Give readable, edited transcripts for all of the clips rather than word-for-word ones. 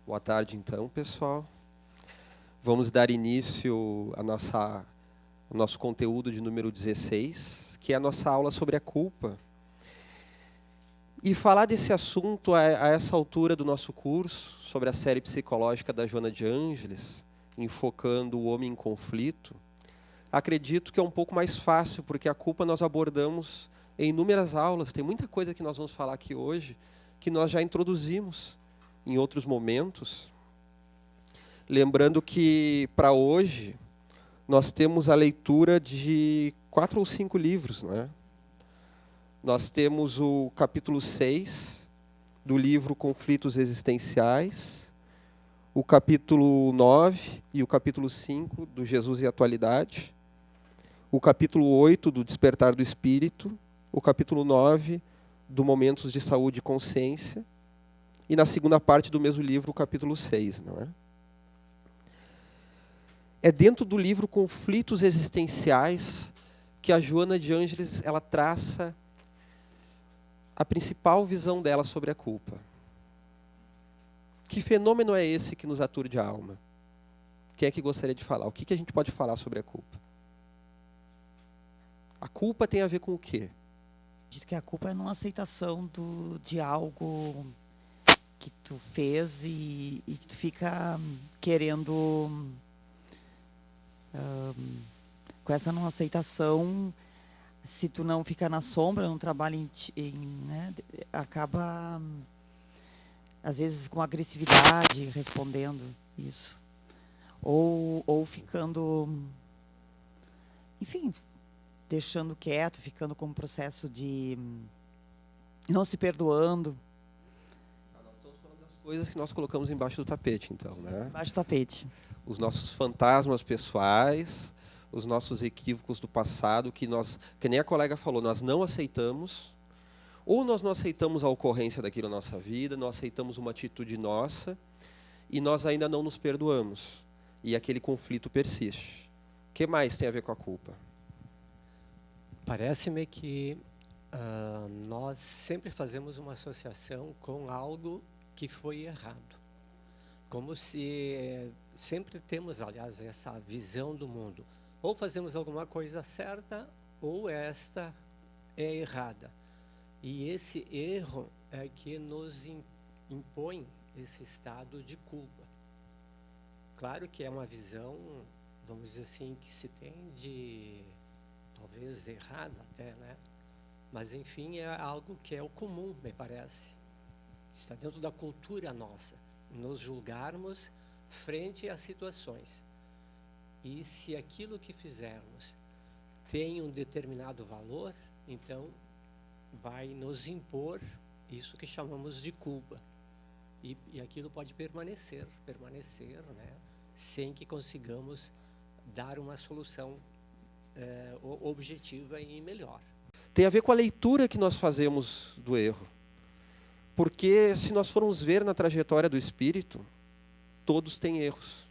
Boa tarde, então, pessoal. Vamos dar início ao nosso conteúdo de número 16, que é a nossa aula sobre a culpa. E falar desse assunto a essa altura do nosso curso, sobre a série psicológica da Joana de Ângeles, enfocando o homem em conflito, acredito que é um pouco mais fácil, porque a culpa nós abordamos em inúmeras aulas. Tem muita coisa que nós vamos falar aqui hoje, que nós já introduzimos em outros momentos. Lembrando que, para hoje, nós temos a leitura de 4 ou 5 livros, não é? Nós temos o capítulo 6 do livro Conflitos Existenciais, o capítulo 9 e o capítulo 5 do Jesus e a Atualidade, o capítulo 8 do Despertar do Espírito, o capítulo 9 do Momentos de Saúde e Consciência, e na segunda parte do mesmo livro, o capítulo 6, não é? É dentro do livro Conflitos Existenciais que a Joana de Ângeles ela traça a principal visão dela sobre a culpa. Que fenômeno é esse que nos aturde a alma? Quem é que gostaria de falar? O que a gente pode falar sobre a culpa? A culpa tem a ver com o quê? Diz que a culpa é não aceitação de algo que tu fez e tu fica querendo, com essa não aceitação, se tu não fica na sombra, não trabalha né, acaba, às vezes, com agressividade respondendo isso. Ou ficando, enfim, deixando quieto, ficando com um processo de não se perdoando. Nós estamos falando das coisas que nós colocamos embaixo do tapete, então, né? Embaixo do tapete. Os nossos fantasmas pessoais, os nossos equívocos do passado, que nem a colega falou, nós não aceitamos, ou nós não aceitamos a ocorrência daquilo na nossa vida, não aceitamos uma atitude nossa, e nós ainda não nos perdoamos. E aquele conflito persiste. O que mais tem a ver com a culpa? Parece-me que nós sempre fazemos uma associação com algo que foi errado. Como se sempre temos, aliás, essa visão do mundo. Ou fazemos alguma coisa certa, ou esta é errada. E esse erro é que nos impõe esse estado de culpa. Claro que é uma visão, vamos dizer assim, que se tem de, talvez, errada até, né? Mas, enfim, é algo que é o comum, me parece. Está dentro da cultura nossa, nos julgarmos frente às situações. E se aquilo que fizermos tem um determinado valor, então vai nos impor isso que chamamos de culpa. E aquilo pode permanecer, né? Sem que consigamos dar uma solução objetiva e melhor. Tem a ver com a leitura que nós fazemos do erro. Porque se nós formos ver na trajetória do espírito, todos têm erros.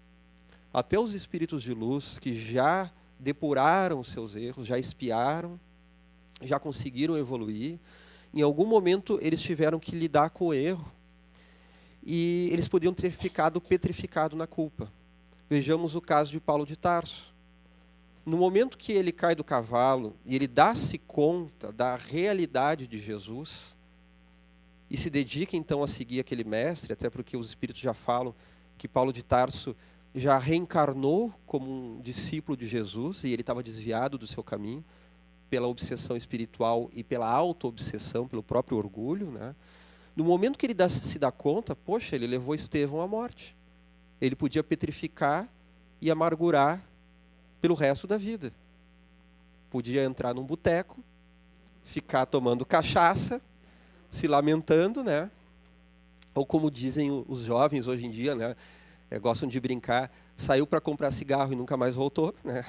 Até os espíritos de luz que já depuraram os seus erros, já expiaram, já conseguiram evoluir, em algum momento eles tiveram que lidar com o erro e eles podiam ter ficado petrificados na culpa. Vejamos o caso de Paulo de Tarso. No momento que ele cai do cavalo e ele dá-se conta da realidade de Jesus e se dedica então a seguir aquele mestre, até porque os espíritos já falam que Paulo de Tarso já reencarnou como um discípulo de Jesus e ele estava desviado do seu caminho pela obsessão espiritual e pela auto-obsessão, pelo próprio orgulho, né? No momento que ele se dá conta, poxa, ele levou Estevão à morte. Ele podia petrificar e amargurar pelo resto da vida. Podia entrar num boteco, ficar tomando cachaça, se lamentando, né? Ou como dizem os jovens hoje em dia, né? Gostam de brincar, saiu para comprar cigarro e nunca mais voltou, né?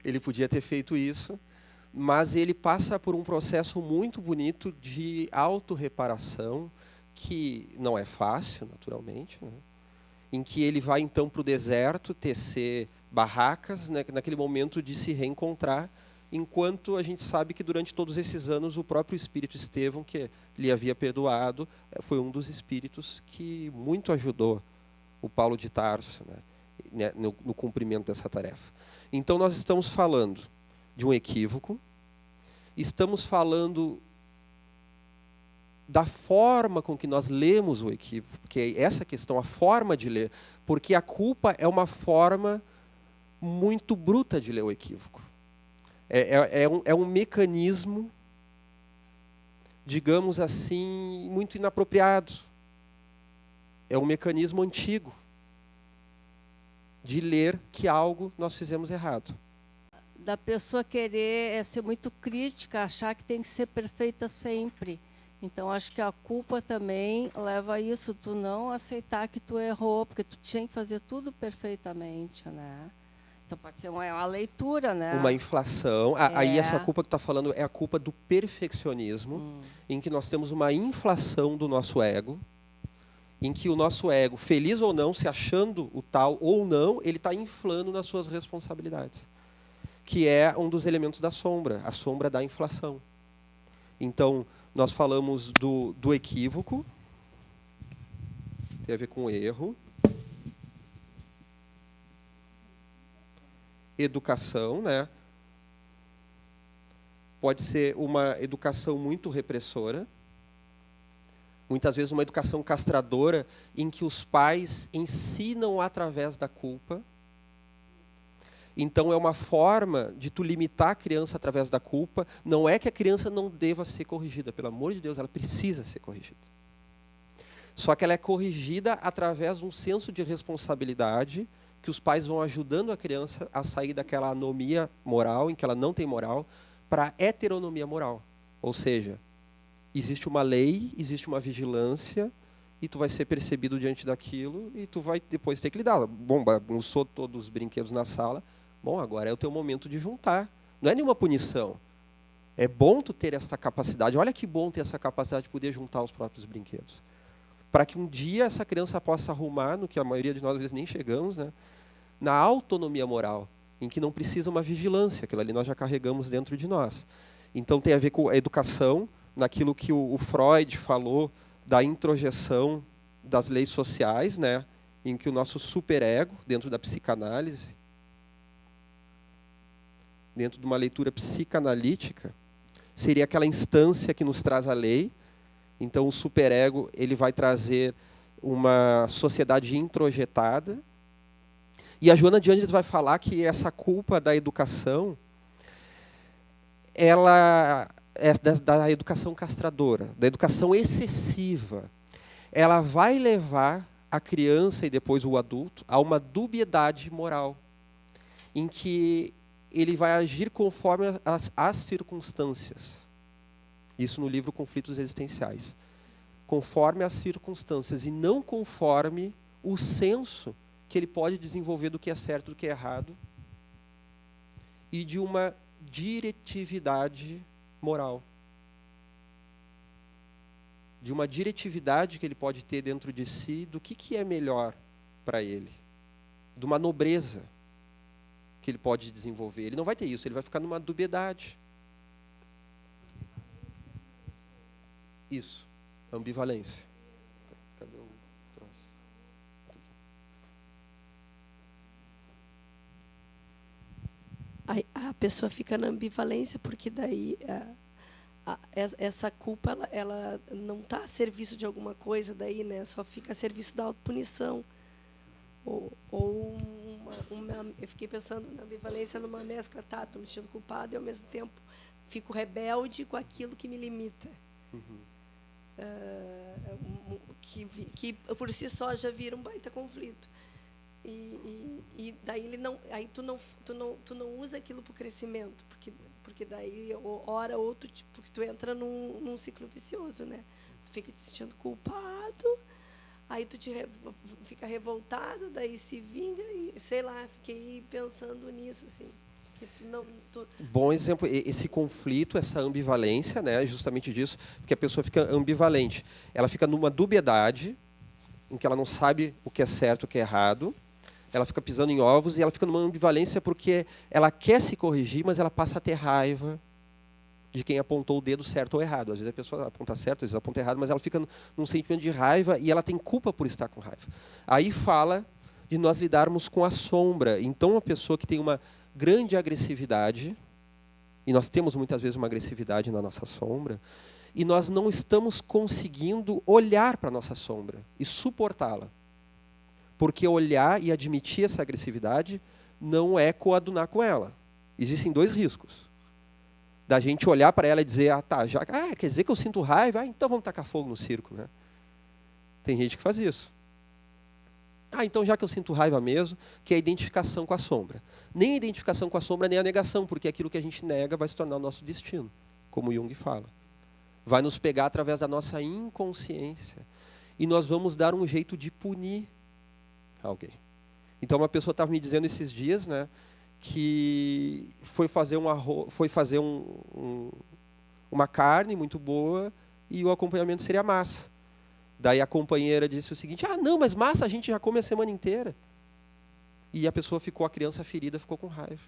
Ele podia ter feito isso, mas ele passa por um processo muito bonito de autorreparação, que não é fácil, naturalmente, né? Em que ele vai então para o deserto tecer barracas, né, naquele momento de se reencontrar enquanto a gente sabe que durante todos esses anos o próprio espírito Estevão, que lhe havia perdoado, foi um dos espíritos que muito ajudou o Paulo de Tarso, né, no cumprimento dessa tarefa. Então nós estamos falando de um equívoco, estamos falando da forma com que nós lemos o equívoco, porque é essa questão, a forma de ler, porque a culpa é uma forma muito bruta de ler o equívoco. É um mecanismo, digamos assim, muito inapropriado. É um mecanismo antigo de ler que algo nós fizemos errado. Da pessoa querer ser muito crítica, achar que tem que ser perfeita sempre. Então, acho que a culpa também leva a isso, tu não aceitar que tu errou, porque tu tinha que fazer tudo perfeitamente, né? Então, pode ser uma leitura, né? Uma inflação. Aí essa culpa que tu está falando é a culpa do perfeccionismo, em que nós temos uma inflação do nosso ego, em que o nosso ego, feliz ou não, se achando o tal ou não, ele está inflando nas suas responsabilidades, que é um dos elementos da sombra, a sombra da inflação. Então, nós falamos do equívoco, tem a ver com erro, educação, né? Pode ser uma educação muito repressora, muitas vezes uma educação castradora, em que os pais ensinam através da culpa. Então, é uma forma de tu limitar a criança através da culpa. Não é que a criança não deva ser corrigida. Pelo amor de Deus, ela precisa ser corrigida. Só que ela é corrigida através de um senso de responsabilidade, que os pais vão ajudando a criança a sair daquela anomia moral, em que ela não tem moral, para a heteronomia moral. Ou seja, existe uma lei, existe uma vigilância, e tu vai ser percebido diante daquilo, e tu vai depois ter que lidar. Bom, bagunçou todos os brinquedos na sala. Bom, agora é o teu momento de juntar. Não é nenhuma punição. É bom tu ter essa capacidade. Olha que bom ter essa capacidade de poder juntar os próprios brinquedos. Para que um dia essa criança possa arrumar, no que a maioria de nós às vezes nem chegamos, né, na autonomia moral, em que não precisa uma vigilância. Aquilo ali nós já carregamos dentro de nós. Então tem a ver com a educação, naquilo que o Freud falou da introjeção das leis sociais, né, em que o nosso superego, dentro da psicanálise, dentro de uma leitura psicanalítica, seria aquela instância que nos traz a lei. Então, o superego ele vai trazer uma sociedade introjetada. E a Joana de Ângeles vai falar que essa culpa da educação, ela é da educação castradora, da educação excessiva. Ela vai levar a criança e depois o adulto a uma dubiedade moral, em que ele vai agir conforme as circunstâncias. Isso no livro Conflitos Existenciais. Conforme as circunstâncias e não conforme o senso que ele pode desenvolver do que é certo e do que é errado, e de uma diretividade moral. De uma diretividade que ele pode ter dentro de si do que é melhor para ele. De uma nobreza que ele pode desenvolver. Ele não vai ter isso, ele vai ficar numa dubiedade. Isso, ambivalência. Cadê o troço? A pessoa fica na ambivalência, porque daí essa culpa ela não está a serviço de alguma coisa, daí, né? Só fica a serviço da autopunição. Eu fiquei pensando na ambivalência numa mescla, tá? Estou me sentindo culpado e, ao mesmo tempo, fico rebelde com aquilo que me limita. Que por si só já vira um baita conflito. E daí tu não usa aquilo para o crescimento, porque daí hora outro tipo, porque tu entra num ciclo vicioso, né? Tu fica te sentindo culpado, aí tu fica revoltado, daí se vinga e sei lá, fiquei pensando nisso assim. Bom exemplo, esse conflito, essa ambivalência, né, justamente disso, porque a pessoa fica ambivalente. Ela fica numa dubiedade, em que ela não sabe o que é certo e o que é errado, Ela fica pisando em ovos e ela fica numa ambivalência porque ela quer se corrigir, mas ela passa a ter raiva de quem apontou o dedo certo ou errado. Às vezes a pessoa aponta certo, às vezes aponta errado, mas ela fica num sentimento de raiva e ela tem culpa por estar com raiva. Aí fala de nós lidarmos com a sombra. Então, uma pessoa que tem uma grande agressividade, e nós temos muitas vezes uma agressividade na nossa sombra, e nós não estamos conseguindo olhar para a nossa sombra e suportá-la. Porque olhar e admitir essa agressividade não é coadunar com ela. Existem dois riscos. Da gente olhar para ela e dizer, quer dizer que eu sinto raiva? Então vamos tacar fogo no circo, né? Tem gente que faz isso. Então já que eu sinto raiva mesmo, que é a identificação com a sombra. Nem a identificação com a sombra, nem a negação, porque aquilo que a gente nega vai se tornar o nosso destino, como Jung fala. Vai nos pegar através da nossa inconsciência. E nós vamos dar um jeito de punir alguém. Então uma pessoa estava me dizendo esses dias, né, que foi fazer uma carne muito boa e o acompanhamento seria massa. Daí a companheira disse o seguinte, não, mas massa a gente já come a semana inteira. E a criança ferida, ficou com raiva.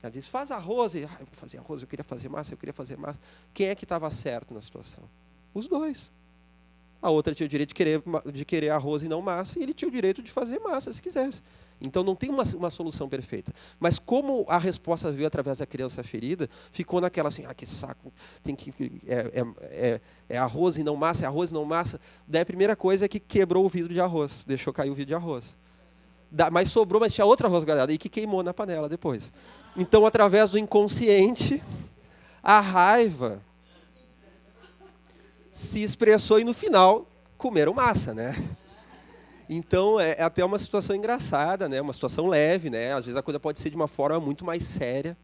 Ela disse, faz arroz. Eu vou fazer arroz, eu queria fazer massa. Quem é que estava certo na situação? Os dois. A outra tinha o direito de querer arroz e não massa, e ele tinha o direito de fazer massa, se quisesse. Então, não tem uma solução perfeita. Mas como a resposta veio através da criança ferida, ficou naquela assim, que saco, tem que é arroz e não massa, é arroz e não massa. Daí a primeira coisa é que quebrou o vidro de arroz, deixou cair o vidro de arroz. Mas sobrou, mas tinha outro arroz guardado, e que queimou na panela depois. Então, através do inconsciente, a raiva se expressou e, no final, comeram massa, né? Então, é até uma situação engraçada, né? Uma situação leve, né? Às vezes a coisa pode ser de uma forma muito mais séria.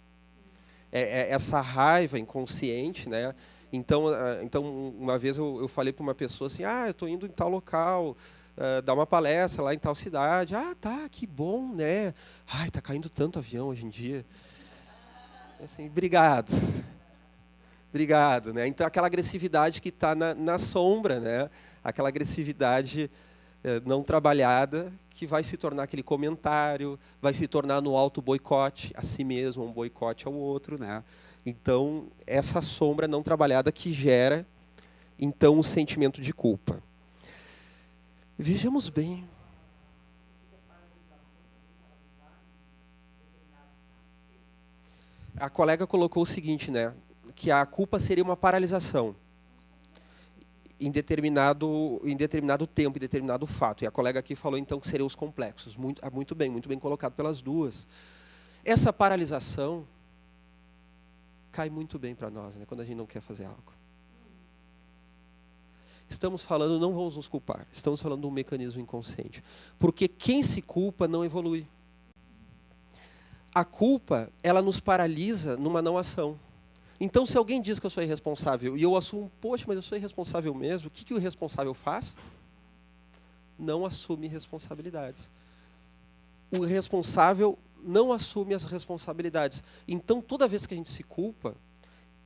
Essa raiva inconsciente, né? Então uma vez eu falei para uma pessoa assim, eu estou indo em tal local, dar uma palestra lá em tal cidade. Que bom, né? Tá caindo tanto avião hoje em dia. Assim, obrigado. Obrigado, né? Então, aquela agressividade que está na sombra, né? Aquela agressividade não trabalhada, que vai se tornar aquele comentário, vai se tornar no auto-boicote a si mesmo, um boicote ao outro, né? Então, essa sombra não trabalhada que gera, então, o sentimento de culpa. Vejamos bem. A colega colocou o seguinte, né? Que a culpa seria uma paralisação em determinado tempo, em determinado fato. E a colega aqui falou, então, que seriam os complexos. Muito bem colocado pelas duas. Essa paralisação cai muito bem para nós, né, quando a gente não quer fazer algo. Estamos falando, não vamos nos culpar, estamos falando de um mecanismo inconsciente. Porque quem se culpa não evolui. A culpa, ela nos paralisa numa não ação. Então, se alguém diz que eu sou irresponsável e eu assumo, poxa, mas eu sou irresponsável mesmo, o que o irresponsável faz? Não assume responsabilidades. O irresponsável não assume as responsabilidades. Então, toda vez que a gente se culpa,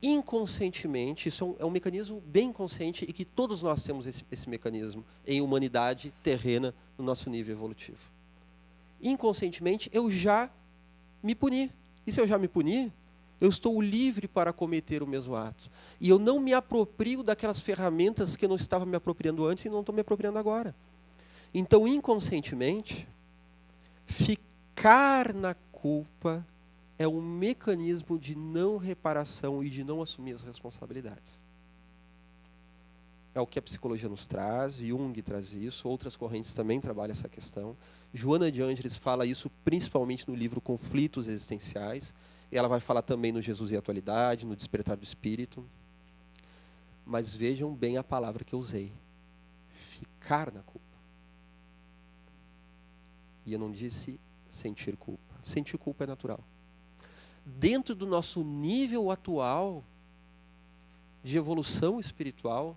inconscientemente, isso é um mecanismo bem inconsciente e que todos nós temos esse mecanismo em humanidade terrena no nosso nível evolutivo. Inconscientemente, eu já me puni. E se eu já me puni, eu estou livre para cometer o mesmo ato. E eu não me aproprio daquelas ferramentas que eu não estava me apropriando antes e não estou me apropriando agora. Então, inconscientemente, ficar na culpa é um mecanismo de não reparação e de não assumir as responsabilidades. É o que a psicologia nos traz, Jung traz isso, outras correntes também trabalham essa questão. Joana de Ângeles fala isso principalmente no livro Conflitos Existenciais. Ela vai falar também no Jesus e a Atualidade, no Despertar do Espírito. Mas vejam bem a palavra que eu usei. Ficar na culpa. E eu não disse sentir culpa. Sentir culpa é natural. Dentro do nosso nível atual de evolução espiritual,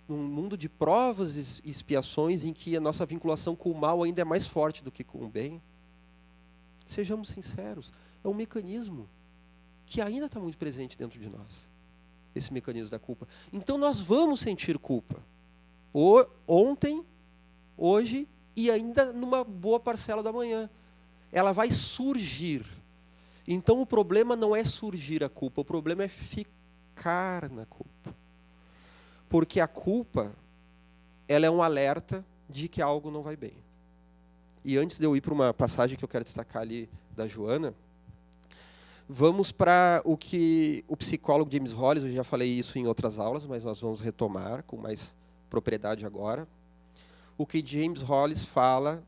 num mundo de provas e expiações em que a nossa vinculação com o mal ainda é mais forte do que com o bem, sejamos sinceros, é um mecanismo que ainda está muito presente dentro de nós. Esse mecanismo da culpa. Então nós vamos sentir culpa. Ontem, hoje e ainda numa boa parcela da manhã. Ela vai surgir. Então o problema não é surgir a culpa, o problema é ficar na culpa. Porque a culpa, ela é um alerta de que algo não vai bem. E antes de eu ir para uma passagem que eu quero destacar ali da Joana, vamos para o que o psicólogo James Hollis, eu já falei isso em outras aulas, mas nós vamos retomar com mais propriedade agora. O que James Hollis fala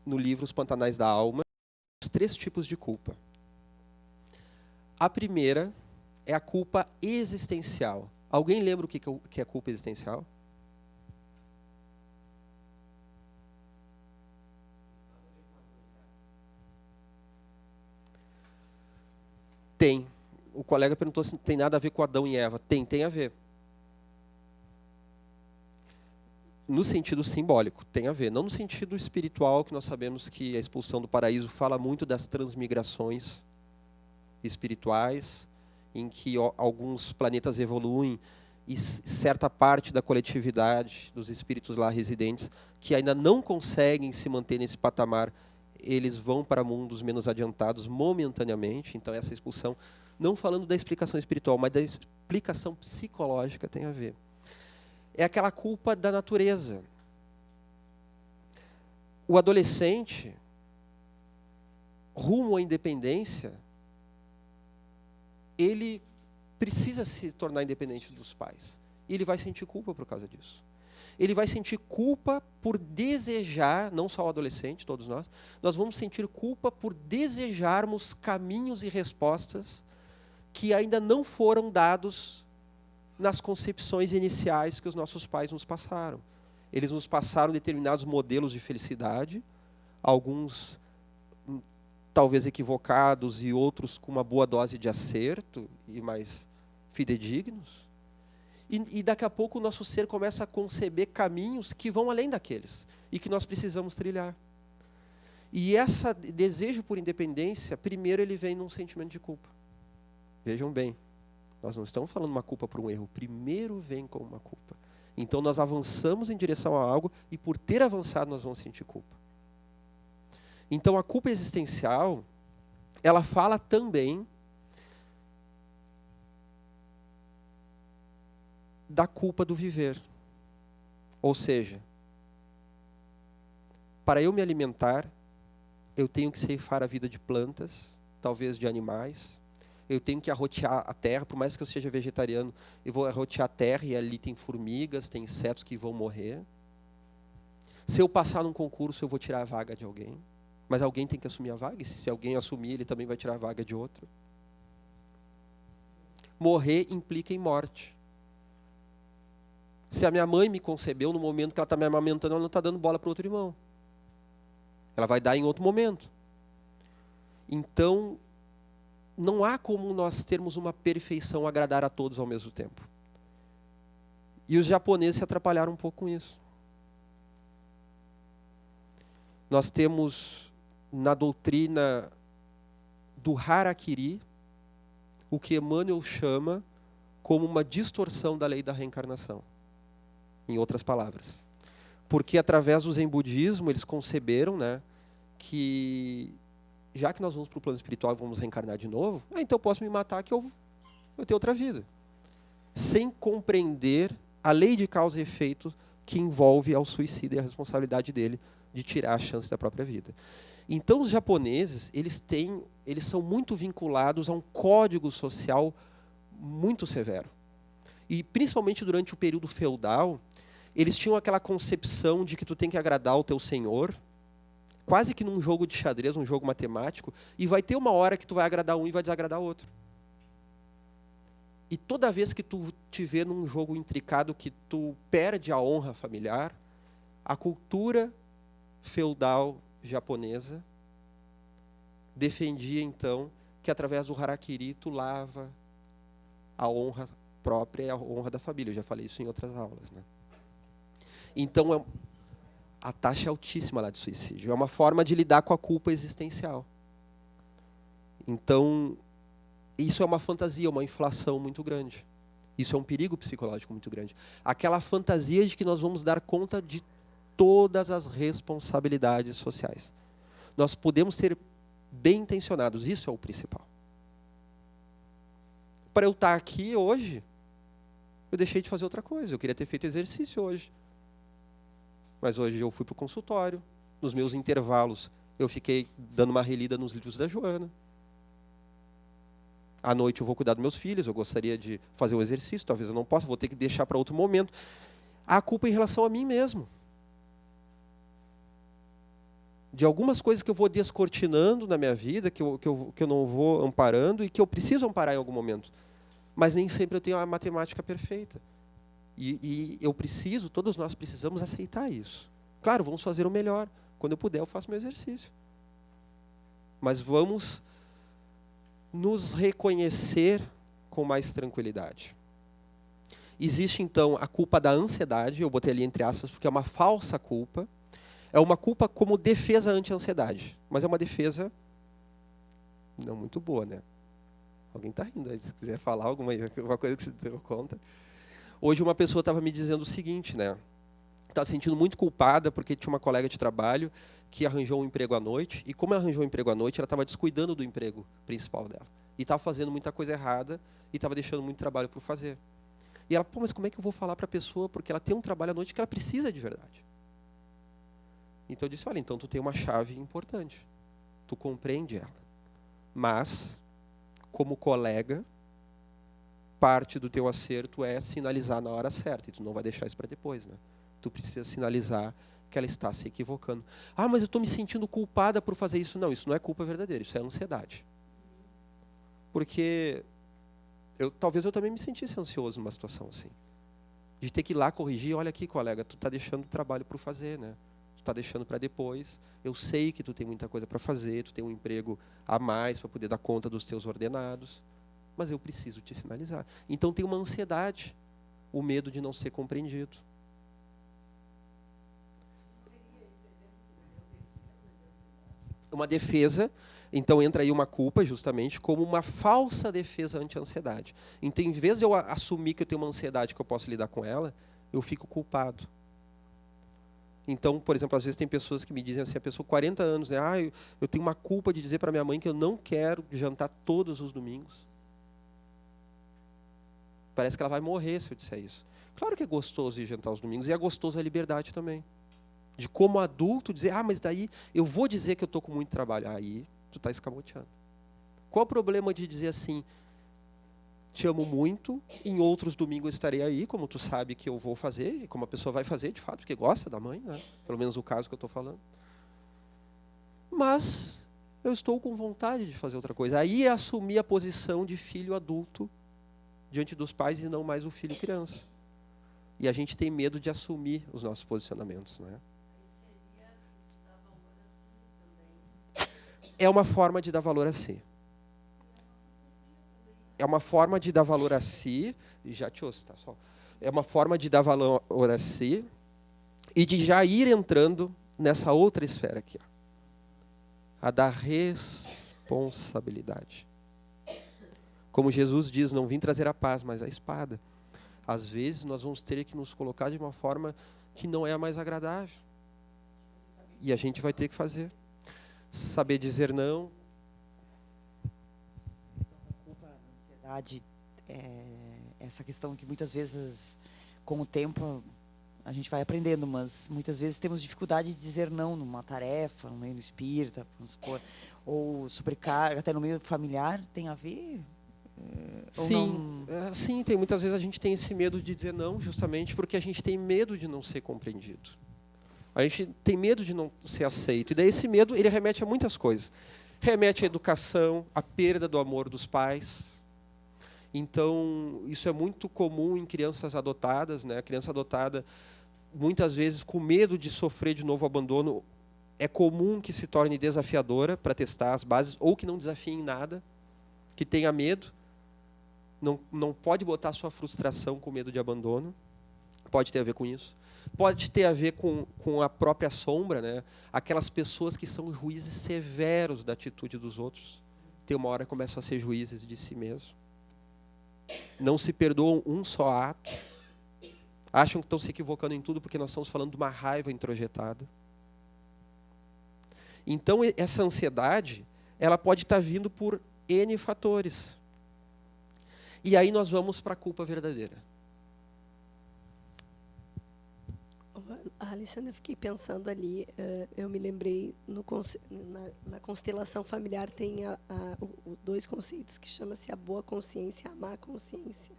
no livro Os Pantanais da Alma, os 3 tipos de culpa. A primeira é a culpa existencial. Alguém lembra o que é culpa existencial? Tem. O colega perguntou se tem nada a ver com Adão e Eva. Tem a ver. No sentido simbólico, tem a ver. Não no sentido espiritual, que nós sabemos que a expulsão do paraíso fala muito das transmigrações espirituais, em que alguns planetas evoluem e certa parte da coletividade, dos espíritos lá residentes, que ainda não conseguem se manter nesse patamar, eles vão para mundos menos adiantados momentaneamente. Então essa expulsão, não falando da explicação espiritual, mas da explicação psicológica, tem a ver. É aquela culpa da natureza. O adolescente, rumo à independência, ele precisa se tornar independente dos pais. E ele vai sentir culpa por causa disso. Ele vai sentir culpa por desejar, não só o adolescente, todos nós vamos sentir culpa por desejarmos caminhos e respostas que ainda não foram dados nas concepções iniciais que os nossos pais nos passaram. Eles nos passaram determinados modelos de felicidade, alguns talvez equivocados e outros com uma boa dose de acerto e mais fidedignos. E daqui a pouco o nosso ser começa a conceber caminhos que vão além daqueles e que nós precisamos trilhar. E esse desejo por independência, primeiro ele vem num sentimento de culpa. Vejam bem, nós não estamos falando uma culpa por um erro, primeiro vem com uma culpa. Então nós avançamos em direção a algo e por ter avançado nós vamos sentir culpa. Então a culpa existencial, ela fala também da culpa do viver. Ou seja, para eu me alimentar, eu tenho que ceifar a vida de plantas, talvez de animais. Eu tenho que arrotear a terra, por mais que eu seja vegetariano, eu vou arrotear a terra e ali tem formigas, tem insetos que vão morrer. Se eu passar num concurso, eu vou tirar a vaga de alguém. Mas alguém tem que assumir a vaga, e se alguém assumir, ele também vai tirar a vaga de outro. Morrer implica em morte. Se a minha mãe me concebeu, no momento que ela está me amamentando, ela não está dando bola para o outro irmão. Ela vai dar em outro momento. Então, não há como nós termos uma perfeição, agradar a todos ao mesmo tempo. E os japoneses se atrapalharam um pouco com isso. Nós temos na doutrina do harakiri o que Emmanuel chama como uma distorção da lei da reencarnação. Em outras palavras. Porque através do Zen budismo eles conceberam, né, que já que nós vamos para o plano espiritual e vamos reencarnar de novo, então eu posso me matar que eu vou ter outra vida. Sem compreender a lei de causa e efeito que envolve ao suicida e a responsabilidade dele de tirar a chance da própria vida. Então os japoneses, eles são muito vinculados a um código social muito severo. E principalmente durante o período feudal, eles tinham aquela concepção de que tu tem que agradar o teu senhor, quase que num jogo de xadrez, um jogo matemático, e vai ter uma hora que tu vai agradar um e vai desagradar outro. E toda vez que tu te vê num jogo intricado que tu perde a honra familiar, a cultura feudal japonesa defendia então que através do harakiri tu lava a honra própria e a honra da família. Eu já falei isso em outras aulas, né? Então a taxa é altíssima lá de suicídio. É uma forma de lidar com a culpa existencial. Então, isso é uma fantasia, uma inflação muito grande. Isso é um perigo psicológico muito grande. Aquela fantasia de que nós vamos dar conta de todas as responsabilidades sociais. Nós podemos ser bem intencionados, isso é o principal. Para eu estar aqui hoje, eu deixei de fazer outra coisa. Eu queria ter feito exercício hoje. Mas hoje eu fui para o consultório. Nos meus intervalos, eu fiquei dando uma relida nos livros da Joana. À noite eu vou cuidar dos meus filhos, eu gostaria de fazer um exercício, talvez eu não possa, vou ter que deixar para outro momento. Há culpa em relação a mim mesmo. De algumas coisas que eu vou descortinando na minha vida, que eu não vou amparando e que eu preciso amparar em algum momento. Mas nem sempre eu tenho a matemática perfeita. E eu preciso, todos nós precisamos aceitar isso. Claro, vamos fazer o melhor. Quando eu puder, eu faço meu exercício. Mas vamos nos reconhecer com mais tranquilidade. Existe, então, a culpa da ansiedade, eu botei ali entre aspas, porque é uma falsa culpa. É uma culpa como defesa anti-ansiedade. Mas é uma defesa não muito boa, né? Alguém está rindo aí, se quiser falar alguma coisa que você deu conta. Hoje uma pessoa estava me dizendo o seguinte, né? Estava se sentindo muito culpada porque tinha uma colega de trabalho que arranjou um emprego à noite. E como ela arranjou um emprego à noite, ela estava descuidando do emprego principal dela. E estava fazendo muita coisa errada e estava deixando muito trabalho para fazer. E ela, pô, mas como é que eu vou falar para a pessoa? Porque ela tem um trabalho à noite que ela precisa de verdade. Então eu disse, olha, então tu tem uma chave importante. Tu compreende ela. Mas, como colega, parte do teu acerto é sinalizar na hora certa. E tu não vai deixar isso para depois, né? Tu precisa sinalizar que ela está se equivocando. Ah, mas eu estou me sentindo culpada por fazer isso. Não, isso não é culpa verdadeira, isso é ansiedade. Porque talvez eu também me sentisse ansioso numa situação assim. De ter que ir lá corrigir, olha aqui, colega, tu está deixando o trabalho para fazer, né? Tu está deixando para depois. Eu sei que tu tem muita coisa para fazer, tu tem um emprego a mais para poder dar conta dos teus ordenados, mas eu preciso te sinalizar. Então tem uma ansiedade, o medo de não ser compreendido. Uma defesa, então entra aí uma culpa justamente como uma falsa defesa anti-ansiedade. Então, em vez de eu assumir que eu tenho uma ansiedade que eu posso lidar com ela, eu fico culpado. Então, por exemplo, às vezes tem pessoas que me dizem assim, a pessoa com 40 anos, né? Ah, eu tenho uma culpa de dizer para minha mãe que eu não quero jantar todos os domingos. Parece que ela vai morrer se eu disser isso. Claro que é gostoso ir jantar os domingos, e é gostoso a liberdade também. De como adulto dizer, ah, mas daí eu vou dizer que eu estou com muito trabalho. Aí tu está escamoteando. Qual o problema de dizer assim, te amo muito, em outros domingos eu estarei aí, como tu sabe que eu vou fazer, e como a pessoa vai fazer, de fato, porque gosta da mãe, né? Pelo menos o caso que eu estou falando. Mas eu estou com vontade de fazer outra coisa. Aí é assumir a posição de filho adulto diante dos pais e não mais o filho criança. E a gente tem medo de assumir os nossos posicionamentos, não é? É uma forma de dar valor a si. É uma forma de dar valor a si, e já te ouço, tá? É uma forma de dar valor a si e de já ir entrando nessa outra esfera aqui, ó, a da responsabilidade. Como Jesus diz, não vim trazer a paz, mas a espada. Às vezes nós vamos ter que nos colocar de uma forma que não é a mais agradável. E a gente vai ter que fazer. Saber dizer não. A culpa, a ansiedade, essa questão que muitas vezes, com o tempo, a gente vai aprendendo, mas muitas vezes temos dificuldade de dizer não numa tarefa, no meio espírita, vamos supor, ou sobrecarga, até no meio familiar, tem a ver? Sim, tem muitas vezes a gente tem esse medo de dizer não, justamente porque a gente tem medo de não ser compreendido. A gente tem medo de não ser aceito. E daí esse medo, ele remete a muitas coisas. Remete à educação, à perda do amor dos pais. Então, isso é muito comum em crianças adotadas, né? A criança adotada, muitas vezes, com medo de sofrer de novo abandono, é comum que se torne desafiadora para testar as bases, ou que não desafie em nada, que tenha medo. Não pode botar sua frustração com medo de abandono. Pode ter a ver com isso. Pode ter a ver com a própria sombra, né? Aquelas pessoas que são juízes severos da atitude dos outros. Tem uma hora que começam a ser juízes de si mesmo. Não se perdoam um só ato. acham que estão se equivocando em tudo porque nós estamos falando de uma raiva introjetada. Então, essa ansiedade, ela pode estar vindo por N fatores. E aí nós vamos para a culpa verdadeira. Alexandre, eu fiquei pensando ali, eu me lembrei, na constelação familiar tem dois conceitos, que chama-se a boa consciência e a má consciência,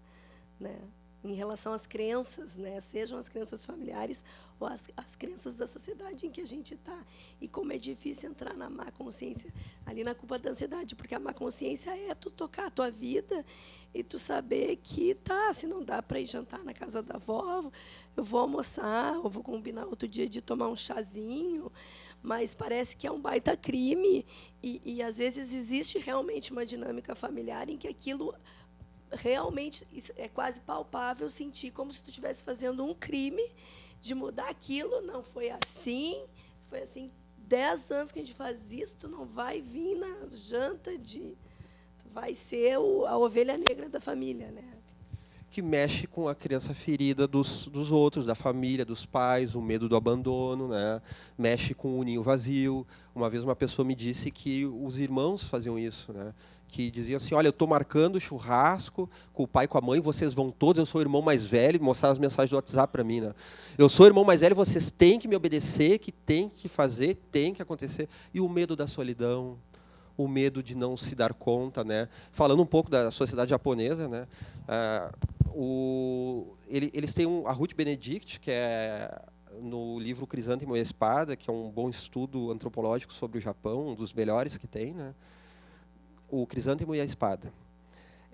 né? Em relação às crenças, né? Sejam as crenças familiares ou as crenças da sociedade em que a gente está. E como é difícil entrar na má consciência, ali na culpa da ansiedade, porque a má consciência é tu tocar a tua vida e tu saber que, se não dá para ir jantar na casa da avó, eu vou almoçar, ou vou combinar outro dia de tomar um chazinho, mas parece que é um baita crime, e às vezes existe realmente uma dinâmica familiar em que aquilo realmente é quase palpável, sentir como se tu estivesse fazendo um crime de mudar aquilo. Não foi assim 10 anos que a gente faz isso, tu não vai vir na janta tu vai ser a ovelha negra da família, né? Que mexe com a criança ferida dos outros, da família, dos pais, o medo do abandono, né? Mexe com o ninho vazio. Uma vez uma pessoa me disse que os irmãos faziam isso, né? Que diziam assim, olha, eu estou marcando churrasco com o pai e com a mãe, vocês vão todos, eu sou o irmão mais velho, mostrar as mensagens do WhatsApp para mim, né? Eu sou o irmão mais velho, vocês têm que me obedecer, que tem que fazer, tem que acontecer. E o medo da solidão, o medo de não se dar conta, né? Falando um pouco da sociedade japonesa, né? Eles têm a Ruth Benedict, que é no livro Crisântemo e a Espada, que é um bom estudo antropológico sobre o Japão, um dos melhores que tem, né? O Crisântemo e a Espada.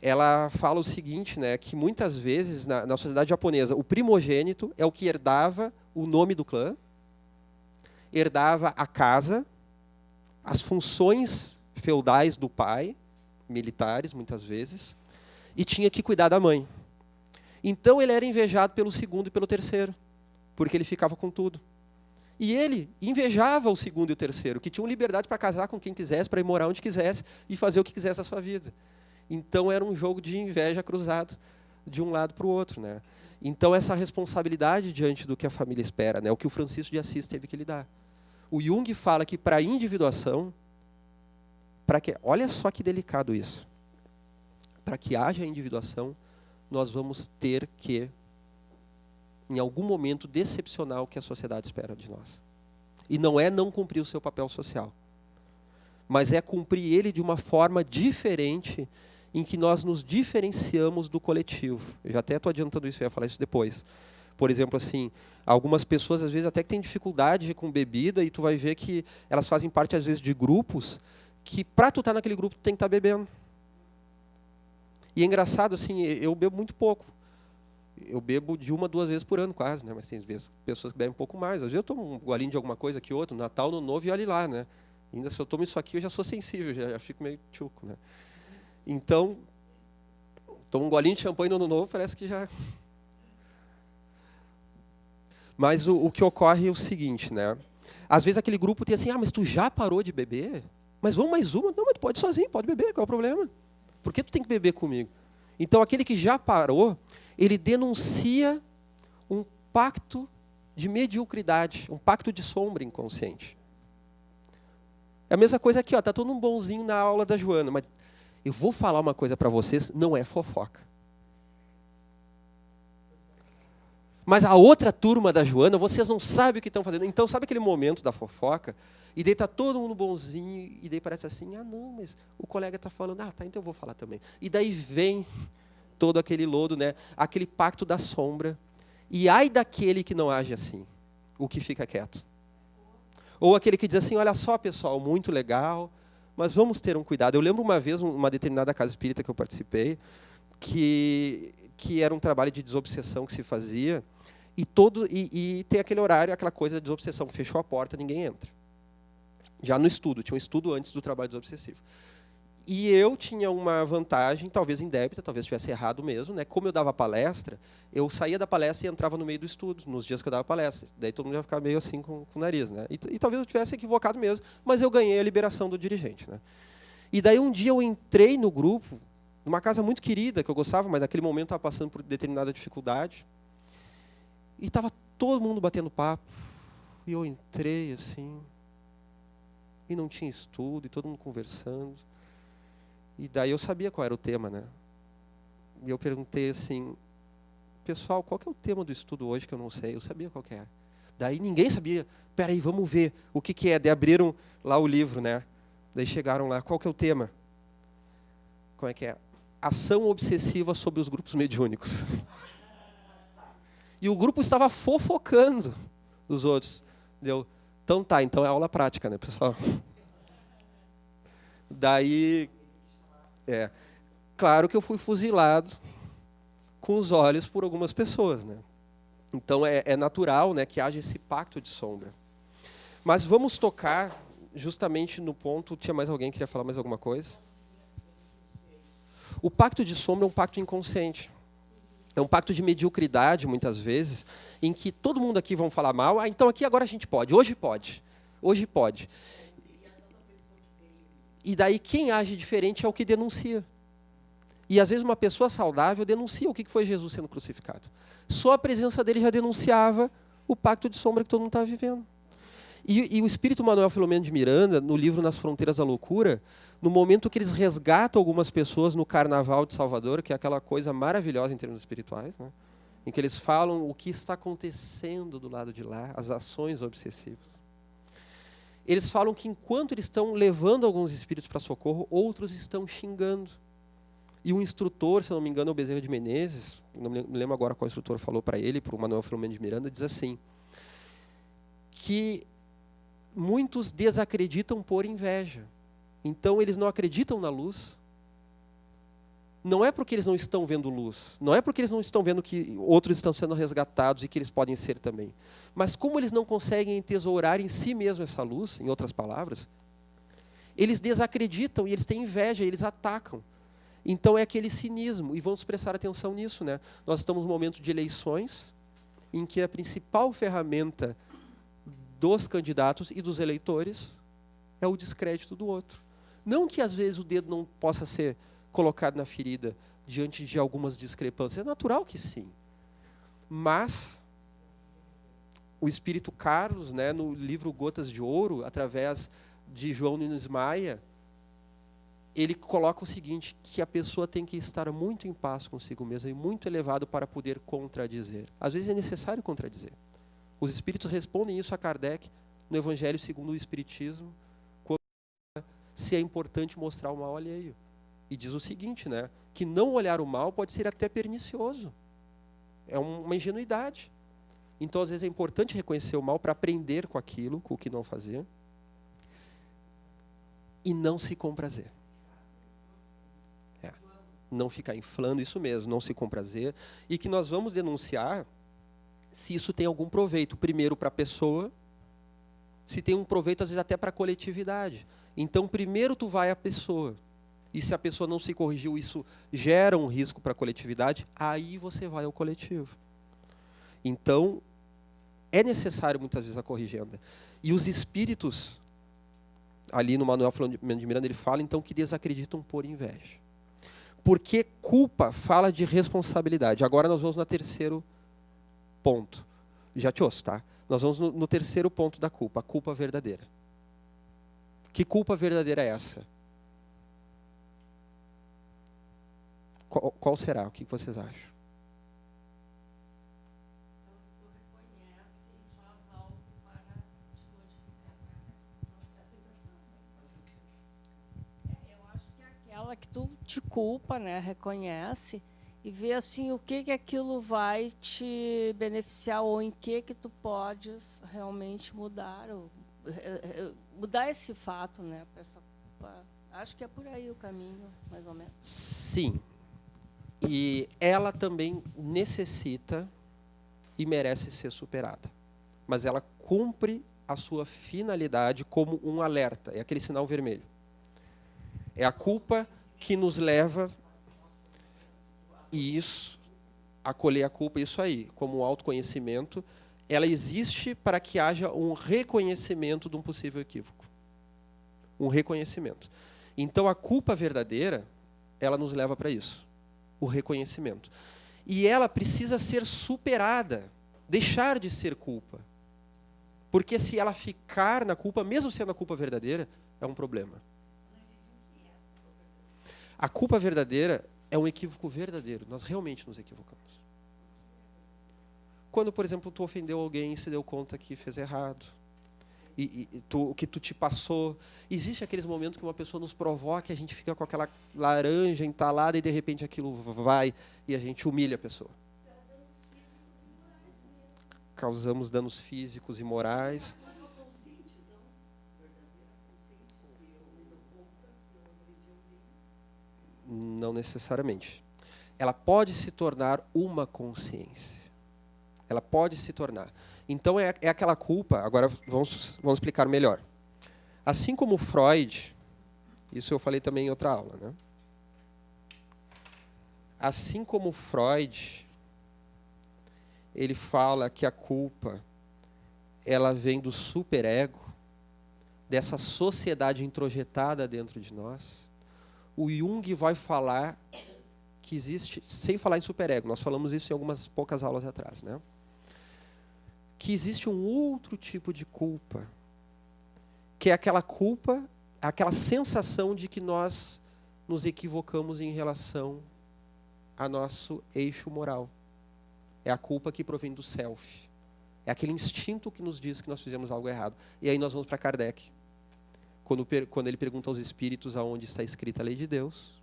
Ela fala o seguinte, né, que muitas vezes na sociedade japonesa o primogênito é o que herdava o nome do clã, herdava a casa, as funções feudais do pai, militares muitas vezes, e tinha que cuidar da mãe. Então ele era invejado pelo segundo e pelo terceiro, porque ele ficava com tudo. E ele invejava o segundo e o terceiro, que tinham liberdade para casar com quem quisesse, para ir morar onde quisesse e fazer o que quisesse na sua vida. Então era um jogo de inveja cruzado de um lado para o outro, né? Então essa responsabilidade diante do que a família espera, né? O que o Francisco de Assis teve que lidar. O Jung fala que para a individuação, olha só que delicado isso. Para que haja individuação, nós vamos ter que, em algum momento, decepcionar o que a sociedade espera de nós. E não é não cumprir o seu papel social, mas é cumprir ele de uma forma diferente, em que nós nos diferenciamos do coletivo. Eu já até estou adiantando isso, eu ia falar isso depois. Por exemplo, assim, algumas pessoas, às vezes, até que têm dificuldade com bebida, e tu vai ver que elas fazem parte, às vezes, de grupos, que para tu estar naquele grupo, tu tem que estar bebendo. E é engraçado, assim, eu bebo muito pouco. Eu bebo de 1 a 2 vezes por ano, quase, né? Mas tem vezes pessoas que bebem um pouco mais. Às vezes eu tomo um golinho de alguma coisa aqui, outro, no Natal, no Novo, e olhe lá, né? Ainda se eu tomo isso aqui, eu já sou sensível, já fico meio tchuco, né? Então, tomo um golinho de champanhe no Ano Novo, parece que já... Mas o que ocorre é o seguinte, né? Às vezes aquele grupo tem assim, mas tu já parou de beber? Mas vamos mais uma? Não, mas tu pode ir sozinho, pode beber, qual é o problema? Por que tu tem que beber comigo? Então, aquele que já parou, ele denuncia um pacto de mediocridade, um pacto de sombra inconsciente. É a mesma coisa aqui, está todo mundo bonzinho na aula da Joana, mas eu vou falar uma coisa para vocês, não é fofoca. Mas a outra turma da Joana, vocês não sabem o que estão fazendo. Então, sabe aquele momento da fofoca? E daí está todo mundo bonzinho, e daí parece assim, não, mas o colega está falando, tá, então eu vou falar também. E daí vem todo aquele lodo, né? Aquele pacto da sombra. E ai daquele que não age assim, o que fica quieto. Ou aquele que diz assim, olha só, pessoal, muito legal, mas vamos ter um cuidado. Eu lembro uma vez, uma determinada casa espírita que eu participei, que era um trabalho de desobsessão que se fazia, e tem aquele horário, aquela coisa de desobsessão, fechou a porta, ninguém entra. Já no estudo, tinha um estudo antes do trabalho desobsessivo. E eu tinha uma vantagem, talvez indébita, talvez estivesse errado mesmo, né? Como eu dava palestra, eu saía da palestra e entrava no meio do estudo, nos dias que eu dava palestra. Daí todo mundo ia ficar meio assim com o nariz, né? E talvez eu tivesse equivocado mesmo, mas eu ganhei a liberação do dirigente, né? E daí um dia eu entrei no grupo, numa casa muito querida, que eu gostava, mas naquele momento estava passando por determinada dificuldade. E estava todo mundo batendo papo. E eu entrei assim. E não tinha estudo, e todo mundo conversando. E daí eu sabia qual era o tema, né? E eu perguntei assim, pessoal, qual que é o tema do estudo hoje que eu não sei? Eu sabia qual que era. Daí ninguém sabia. Peraí, vamos ver o que que é. Daí abriram lá o livro, né? Daí chegaram lá, qual que é o tema? Como é que é? Ação obsessiva sobre os grupos mediúnicos. E o grupo estava fofocando dos outros. Deu, então tá, então é aula prática, né, pessoal? Daí, claro que eu fui fuzilado com os olhos por algumas pessoas, né? Então é natural, né, que haja esse pacto de sombra. Mas vamos tocar justamente no ponto. Tinha mais alguém que queria falar mais alguma coisa? O pacto de sombra é um pacto inconsciente. É um pacto de mediocridade, muitas vezes, em que todo mundo aqui vão falar mal. Ah, então aqui agora a gente pode. Hoje pode. Hoje pode. E daí quem age diferente é o que denuncia. E às vezes uma pessoa saudável denuncia o que foi Jesus sendo crucificado. Só a presença dele já denunciava o pacto de sombra que todo mundo estava vivendo. E o espírito Manuel Filomeno de Miranda, no livro Nas Fronteiras da Loucura, no momento que eles resgatam algumas pessoas no Carnaval de Salvador, que é aquela coisa maravilhosa em termos espirituais, né? Em que eles falam o que está acontecendo do lado de lá, as ações obsessivas. Eles falam que enquanto eles estão levando alguns espíritos para socorro, outros estão xingando. E o instrutor, se eu não me engano, é o Bezerra de Menezes, não me lembro agora qual instrutor falou para ele, para o Manuel Filomeno de Miranda, diz assim, que muitos desacreditam por inveja. Então, eles não acreditam na luz. Não é porque eles não estão vendo luz. Não é porque eles não estão vendo que outros estão sendo resgatados e que eles podem ser também. Mas como eles não conseguem entesourar em si mesmo essa luz, em outras palavras, eles desacreditam e eles têm inveja, e eles atacam. Então, é aquele cinismo. E vamos prestar atenção nisso, né? Nós estamos num momento de eleições, em que a principal ferramenta dos candidatos e dos eleitores é o descrédito do outro. Não que às vezes o dedo não possa ser colocado na ferida diante de algumas discrepâncias. É natural que sim. Mas o Espírito Carlos, né, no livro Gotas de Ouro, através de João Nunes Maia, ele coloca o seguinte, que a pessoa tem que estar muito em paz consigo mesma e muito elevado para poder contradizer. Às vezes é necessário contradizer. Os espíritos respondem isso a Kardec no Evangelho segundo o Espiritismo, quando se é importante mostrar o mal alheio. E diz o seguinte, né, que não olhar o mal pode ser até pernicioso. É uma ingenuidade. Então, às vezes, é importante reconhecer o mal para aprender com aquilo, com o que não fazer, e não se comprazer. Não ficar inflando, isso mesmo, não se comprazer. E que nós vamos denunciar se isso tem algum proveito. Primeiro para a pessoa, se tem um proveito, às vezes, até para a coletividade. Então, primeiro tu vai à pessoa. E se a pessoa não se corrigiu, isso gera um risco para a coletividade, aí você vai ao coletivo. Então, é necessário muitas vezes a corrigenda. E os espíritos, ali no Manuel Filomeno de Miranda, ele fala então que desacreditam por inveja. Porque culpa fala de responsabilidade. Agora nós vamos no terceiro ponto. Já te ouço, tá? Nós vamos no terceiro ponto da culpa, a culpa verdadeira. Que culpa verdadeira é essa? Qual será? O que vocês acham? Eu acho que é aquela que tu te culpa, né? Reconhece e vê assim o que aquilo vai te beneficiar ou em que tu podes realmente mudar ou mudar esse fato, né? Essa culpa. Acho que é por aí o caminho, mais ou menos. Sim. E ela também necessita e merece ser superada. Mas ela cumpre a sua finalidade como um alerta. É aquele sinal vermelho. É a culpa que nos leva isso, acolher a culpa, isso aí, como um autoconhecimento. Ela existe para que haja um reconhecimento de um possível equívoco. Um reconhecimento. Então, a culpa verdadeira, ela nos leva para isso. O reconhecimento. E ela precisa ser superada. deixar de ser culpa. Porque se ela ficar na culpa, mesmo sendo a culpa verdadeira, é um problema. A culpa verdadeira é um equívoco verdadeiro. Nós realmente nos equivocamos. Quando, por exemplo, tu ofendeu alguém e se deu conta que fez errado. O que tu te passou. Existe aqueles momentos que uma pessoa nos provoca e a gente fica com aquela laranja entalada e de repente aquilo vai e a gente humilha a pessoa. Causamos danos físicos e morais. Não necessariamente. Ela pode se tornar uma consciência. Ela pode se tornar. Então, é aquela culpa... Agora, vamos explicar melhor. Assim como Freud... Isso eu falei também em outra aula, né? Assim como Freud... Ele fala que a culpa... Ela vem do superego... Dessa sociedade introjetada dentro de nós... O Jung vai falar... Que existe... Sem falar em superego. Nós falamos isso em algumas poucas aulas atrás, né? Que existe um outro tipo de culpa, que é aquela culpa, aquela sensação de que nós nos equivocamos em relação ao nosso eixo moral. É a culpa que provém do self. É aquele instinto que nos diz que nós fizemos algo errado. E aí nós vamos para Kardec. Quando ele pergunta aos espíritos aonde está escrita a lei de Deus,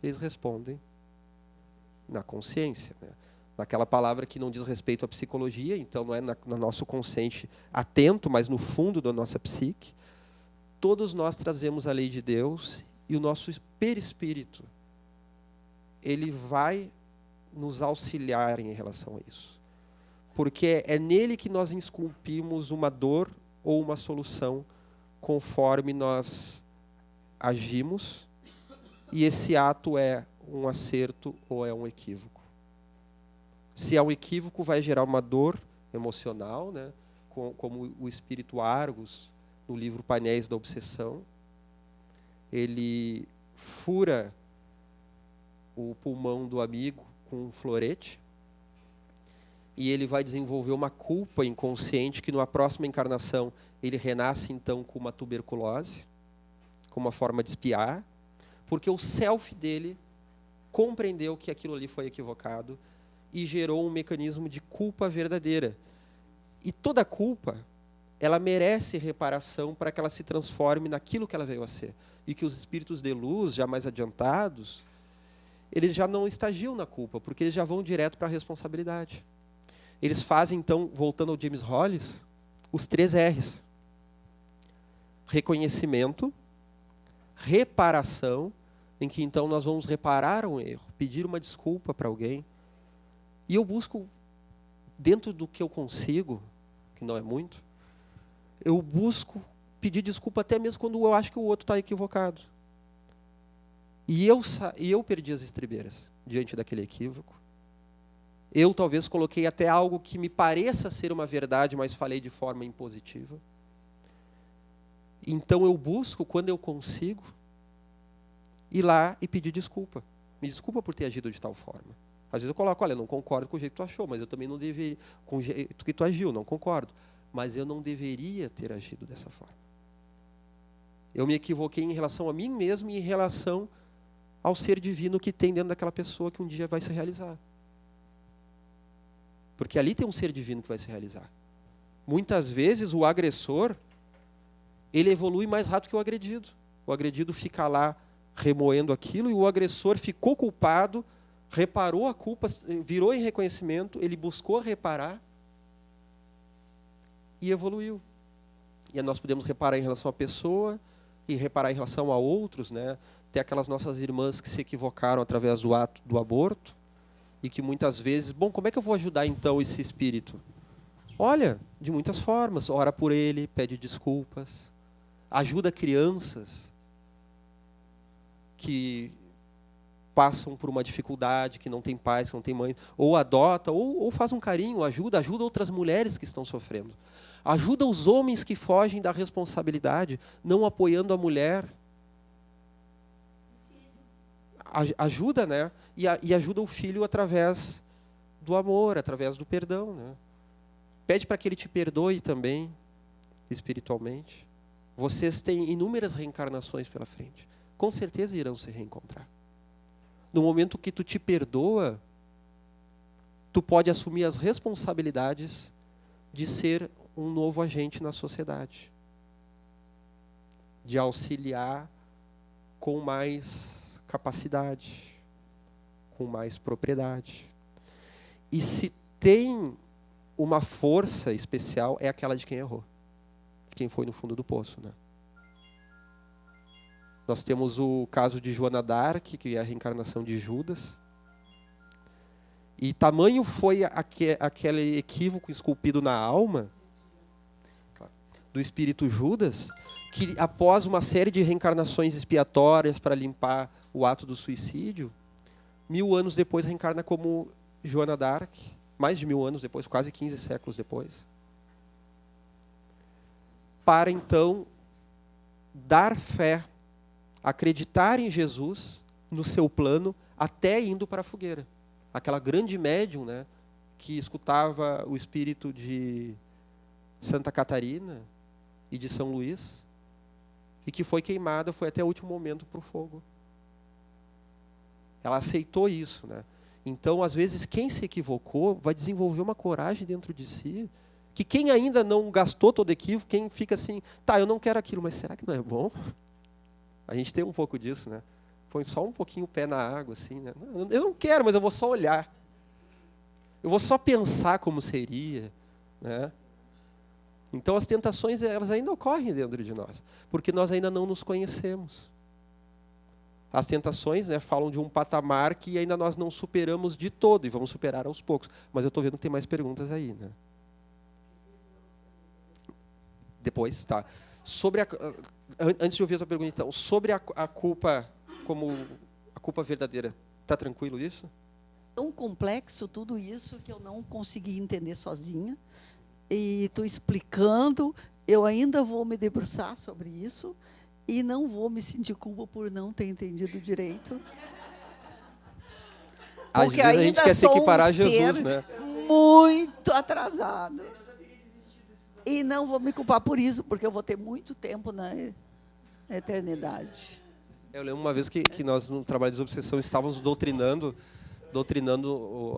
eles respondem na consciência, né? Naquela palavra que não diz respeito à psicologia, então não é no nosso consciente atento, mas no fundo da nossa psique. Todos nós trazemos a lei de Deus e o nosso perispírito, ele vai nos auxiliar em relação a isso. Porque é nele que nós esculpimos uma dor ou uma solução conforme nós agimos, e esse ato é um acerto ou é um equívoco. Se é um equívoco, vai gerar uma dor emocional, né? Como o espírito Argos, no livro Painéis da Obsessão. Ele fura o pulmão do amigo com um florete e ele vai desenvolver uma culpa inconsciente que, numa próxima encarnação, ele renasce, então, com uma tuberculose, com uma forma de espiar, porque o self dele compreendeu que aquilo ali foi equivocado e gerou um mecanismo de culpa verdadeira. E toda culpa, ela merece reparação para que ela se transforme naquilo que ela veio a ser. E que os espíritos de luz, já mais adiantados, eles já não estagiam na culpa, porque eles já vão direto para a responsabilidade. Eles fazem, então, voltando ao James Hollis, os 3 R's. Reconhecimento, reparação, em que então nós vamos reparar um erro, pedir uma desculpa para alguém. E eu busco, dentro do que eu consigo, que não é muito, eu busco pedir desculpa até mesmo quando eu acho que o outro está equivocado. E eu perdi as estribeiras diante daquele equívoco. Eu talvez coloquei até algo que me pareça ser uma verdade, mas falei de forma impositiva. Então eu busco, quando eu consigo, ir lá e pedir desculpa. Me desculpa por ter agido de tal forma. Às vezes eu coloco, olha, eu não concordo com o jeito que tu achou, mas eu também não deveria, com o jeito que tu agiu, não concordo. Mas eu não deveria ter agido dessa forma. Eu me equivoquei em relação a mim mesmo e em relação ao ser divino que tem dentro daquela pessoa que um dia vai se realizar. Porque ali tem um ser divino que vai se realizar. Muitas vezes o agressor, ele evolui mais rápido que o agredido. O agredido fica lá remoendo aquilo e o agressor ficou culpado, reparou a culpa, virou em reconhecimento, ele buscou reparar e evoluiu. E nós podemos reparar em relação à pessoa e reparar em relação a outros, né? Tem aquelas nossas irmãs que se equivocaram através do ato do aborto e que muitas vezes, bom, como é que eu vou ajudar então esse espírito? Olha, de muitas formas, ora por ele, pede desculpas, ajuda crianças que passam por uma dificuldade, que não tem pais, que não tem mãe, ou adota, ou faz um carinho, ajuda outras mulheres que estão sofrendo. Ajuda os homens que fogem da responsabilidade, não apoiando a mulher. Ajuda, né? E ajuda o filho através do amor, através do perdão, né? Pede para que Ele te perdoe também, espiritualmente. Vocês têm inúmeras reencarnações pela frente. Com certeza irão se reencontrar. No momento que tu te perdoa, tu pode assumir as responsabilidades de ser um novo agente na sociedade. De auxiliar com mais capacidade, com mais propriedade. E se tem uma força especial, é aquela de quem errou. De quem foi no fundo do poço, né? Nós temos o caso de Joana d'Arc, que é a reencarnação de Judas. E tamanho foi aquele equívoco esculpido na alma do espírito Judas, que após uma série de reencarnações expiatórias para limpar o ato do suicídio, 1000 anos depois reencarna como Joana d'Arc, mais de 1000 anos depois, quase 15 séculos depois, para então dar fé, acreditar em Jesus, no seu plano, até indo para a fogueira. Aquela grande médium, né, que escutava o espírito de Santa Catarina e de São Luís, e que foi queimada, foi até o último momento para o fogo. Ela aceitou isso, né? Então, às vezes, quem se equivocou vai desenvolver uma coragem dentro de si, que quem ainda não gastou todo equívoco, quem fica assim, tá, eu não quero aquilo, mas será que não é bom? A gente tem um pouco disso, né? Põe só um pouquinho o pé na água, assim, né? Eu não quero, mas eu vou só olhar. Eu vou só pensar como seria, né? Então, as tentações, elas ainda ocorrem dentro de nós, porque nós ainda não nos conhecemos. As tentações, né, falam de um patamar que ainda nós não superamos de todo, e vamos superar aos poucos. Mas eu estou vendo que tem mais perguntas aí, né? Depois, tá. Antes de ouvir a tua pergunta, então, sobre a culpa como a culpa verdadeira, está tranquilo isso? Tão complexo tudo isso que eu não consegui entender sozinha. E estou explicando, eu ainda vou me debruçar sobre isso e não vou me sentir culpa por não ter entendido direito. Às Porque vezes a gente quer se equiparar a Jesus, né? Muito atrasado. E não vou me culpar por isso, porque eu vou ter muito tempo na eternidade. Eu lembro uma vez que nós, no trabalho de desobsessão, estávamos doutrinando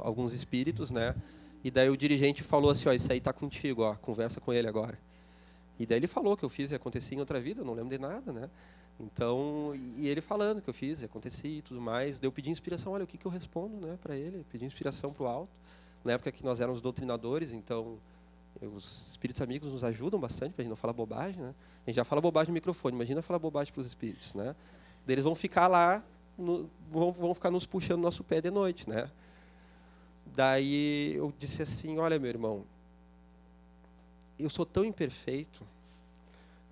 alguns espíritos, né? E daí o dirigente falou assim, ó, isso aí está contigo, ó, conversa com ele agora. E daí ele falou que eu fiz e acontecia em outra vida, eu não lembro de nada, né? Então, e ele falando que eu fiz e acontecia e tudo mais. Daí eu pedi inspiração, olha, o que eu respondo, né, para ele? Pedi inspiração para o alto. Na época que nós éramos doutrinadores, então, os espíritos amigos nos ajudam bastante para a gente não falar bobagem, né? A gente já fala bobagem no microfone, imagina falar bobagem para os espíritos, né? Daí eles vão ficar lá, vão ficar nos puxando nosso pé de noite, né? Daí eu disse assim, olha, meu irmão, eu sou tão imperfeito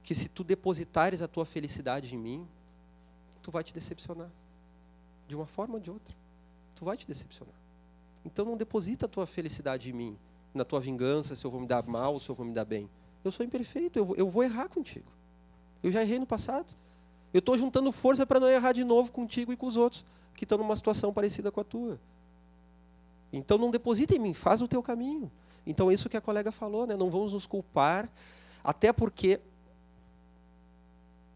que se tu depositares a tua felicidade em mim, tu vai te decepcionar. De uma forma ou de outra. Tu vai te decepcionar. Então não deposita a tua felicidade em mim, na tua vingança, se eu vou me dar mal, se eu vou me dar bem. Eu sou imperfeito, eu vou errar contigo. Eu já errei no passado. Eu estou juntando força para não errar de novo contigo e com os outros que estão numa situação parecida com a tua. Então não deposita em mim, faz o teu caminho. Então é isso que a colega falou, né? Não vamos nos culpar, até porque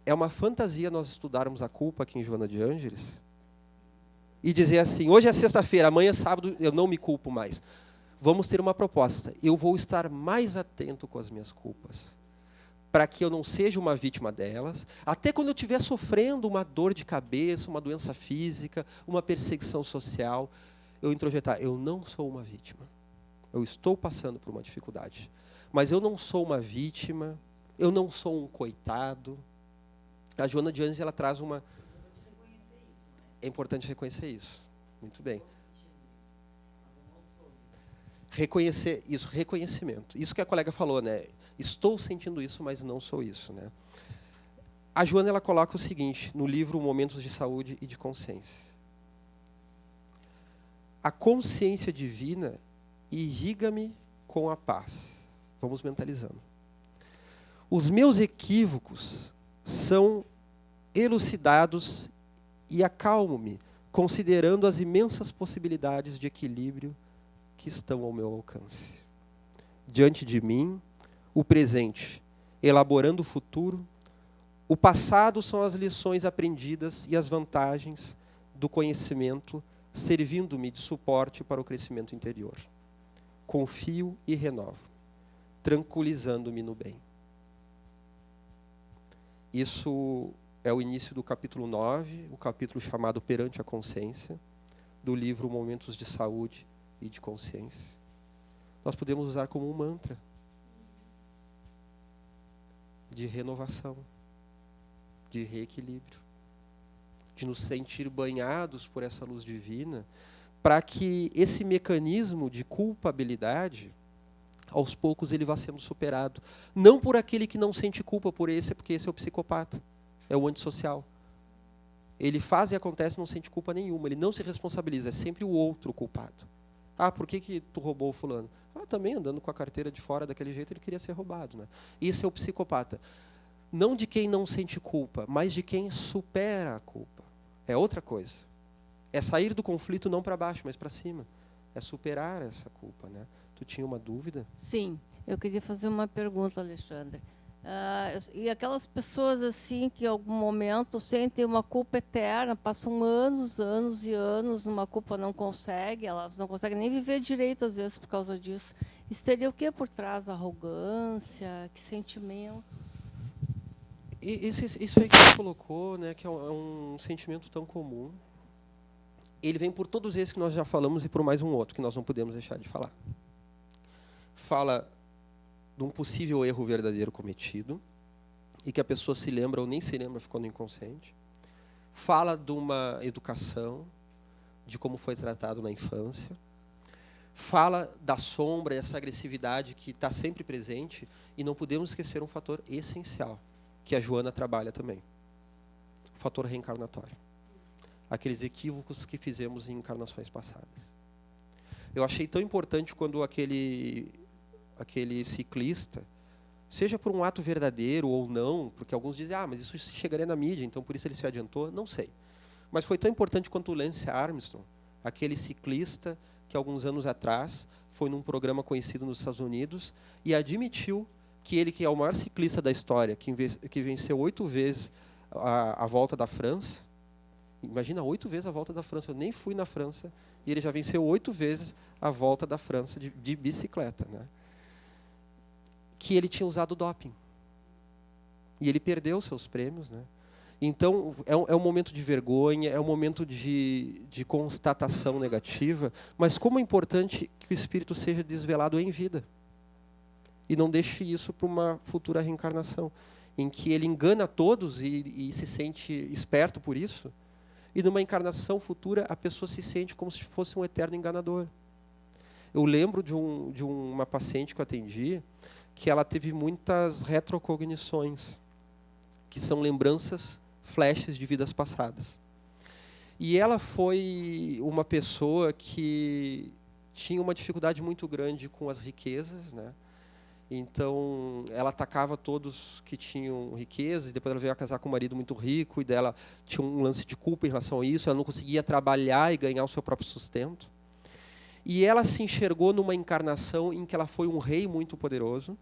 é uma fantasia nós estudarmos a culpa aqui em Joana de Ângeles e dizer assim, hoje é sexta-feira, amanhã é sábado, eu não me culpo mais. Vamos ter uma proposta, eu vou estar mais atento com as minhas culpas, para que eu não seja uma vítima delas, até quando eu estiver sofrendo uma dor de cabeça, uma doença física, uma perseguição social, eu introjetar, eu não sou uma vítima. Eu estou passando por uma dificuldade. Mas eu não sou uma vítima, eu não sou um coitado. A Joana de Ângeles, ela traz uma... É importante reconhecer isso. Muito bem. Reconhecer isso, reconhecimento. Isso que a colega falou, né? Estou sentindo isso, mas não sou isso, né? A Joana, ela coloca o seguinte, no livro Momentos de Saúde e de Consciência. A consciência divina irriga-me com a paz. Vamos mentalizando. Os meus equívocos são elucidados e acalmo-me, considerando as imensas possibilidades de equilíbrio que estão ao meu alcance. diante de mim, o presente, elaborando o futuro. O passado são as lições aprendidas e as vantagens do conhecimento, servindo-me de suporte para o crescimento interior. Confio e renovo, tranquilizando-me no bem. Isso é o início do capítulo 9, o capítulo chamado Perante a Consciência, do livro Momentos de Saúde e de Consciência. Nós podemos usar como um mantra de renovação, de reequilíbrio, de nos sentir banhados por essa luz divina, para que esse mecanismo de culpabilidade, aos poucos, ele vá sendo superado. Não por aquele que não sente culpa por esse, porque esse é o psicopata, é o antissocial. Ele faz e acontece, não sente culpa nenhuma, ele não se responsabiliza, é sempre o outro culpado. Ah, por que tu roubou o fulano? Ah, também andando com a carteira de fora daquele jeito, ele queria ser roubado, né? Esse é o psicopata. Não de quem não sente culpa, mas de quem supera a culpa. É outra coisa. É sair do conflito não para baixo, mas para cima. É superar essa culpa, né? Tu tinha uma dúvida? Sim, eu queria fazer uma pergunta, Alexandre. E aquelas pessoas assim que em algum momento sentem uma culpa eterna, passam anos, anos e anos numa culpa, não conseguem, elas não conseguem nem viver direito às vezes por causa disso. Isso teria o que por trás da arrogância? Que sentimentos? Isso aí que você colocou, né, que é um sentimento tão comum. Ele vem por todos esses que nós já falamos e por mais um outro que nós não podemos deixar de falar. Fala de um possível erro verdadeiro cometido e que a pessoa se lembra ou nem se lembra, ficou no inconsciente. Fala de uma educação, de como foi tratado na infância. Fala da sombra, essa agressividade que está sempre presente, e não podemos esquecer um fator essencial, que a Joana trabalha também. O fator reencarnatório. Aqueles equívocos que fizemos em encarnações passadas. Eu achei tão importante quando aquele ciclista, seja por um ato verdadeiro ou não, porque alguns dizem, mas isso chegaria na mídia, então por isso ele se adiantou, não sei. Mas foi tão importante quanto o Lance Armstrong, aquele ciclista que alguns anos atrás foi num programa conhecido nos Estados Unidos e admitiu que ele, que é o maior ciclista da história, que venceu 8 vezes a volta da França, imagina, 8 vezes a volta da França, eu nem fui na França, e ele já venceu 8 vezes a volta da França de bicicleta, né? Que ele tinha usado doping. E ele perdeu seus prêmios, né? Então, é um momento de vergonha, é um momento de constatação negativa, mas como é importante que o espírito seja desvelado em vida. E não deixe isso para uma futura reencarnação, em que ele engana todos e se sente esperto por isso, e numa encarnação futura a pessoa se sente como se fosse um eterno enganador. Eu lembro de uma paciente que eu atendi, que ela teve muitas retrocognições, que são lembranças, flashes de vidas passadas. E ela foi uma pessoa que tinha uma dificuldade muito grande com as riquezas, né? Então, ela atacava todos que tinham riquezas, e depois ela veio a casar com um marido muito rico, e dela tinha um lance de culpa em relação a isso, ela não conseguia trabalhar e ganhar o seu próprio sustento. E ela se enxergou numa encarnação em que ela foi um rei muito poderoso,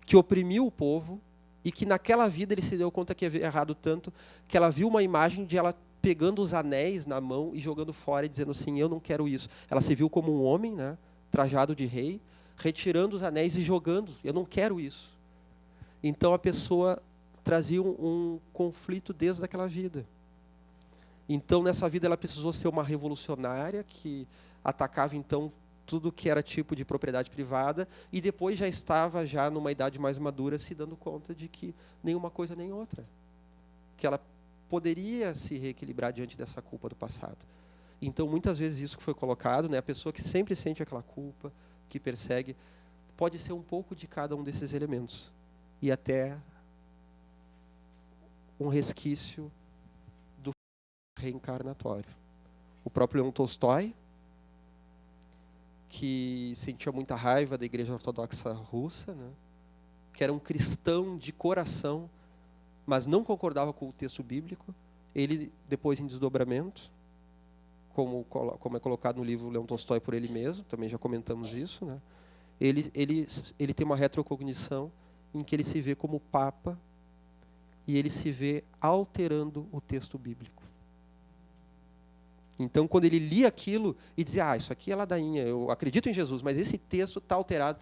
que oprimiu o povo, e que naquela vida ele se deu conta que havia errado tanto, que ela viu uma imagem de ela pegando os anéis na mão e jogando fora e dizendo assim, eu não quero isso. Ela se viu como um homem, né, trajado de rei, retirando os anéis e jogando, eu não quero isso. Então a pessoa trazia um conflito desde aquela vida. Então nessa vida ela precisou ser uma revolucionária que atacava então tudo que era tipo de propriedade privada, e depois já estava já numa idade mais madura se dando conta de que nenhuma coisa nem outra. Que ela poderia se reequilibrar diante dessa culpa do passado. Então muitas vezes isso que foi colocado, né, a pessoa que sempre sente aquela culpa, que persegue, pode ser um pouco de cada um desses elementos. E até um resquício do reencarnatório. O próprio Leon Tolstói, que sentia muita raiva da Igreja Ortodoxa Russa, né? Que era um cristão de coração, mas não concordava com o texto bíblico. Ele, depois em desdobramento, como é colocado no livro Leon Tolstói por ele mesmo, também já comentamos isso, né? ele tem uma retrocognição em que ele se vê como papa e ele se vê alterando o texto bíblico. Então, quando ele lia aquilo e dizia, isso aqui é ladainha, eu acredito em Jesus, mas esse texto está alterado,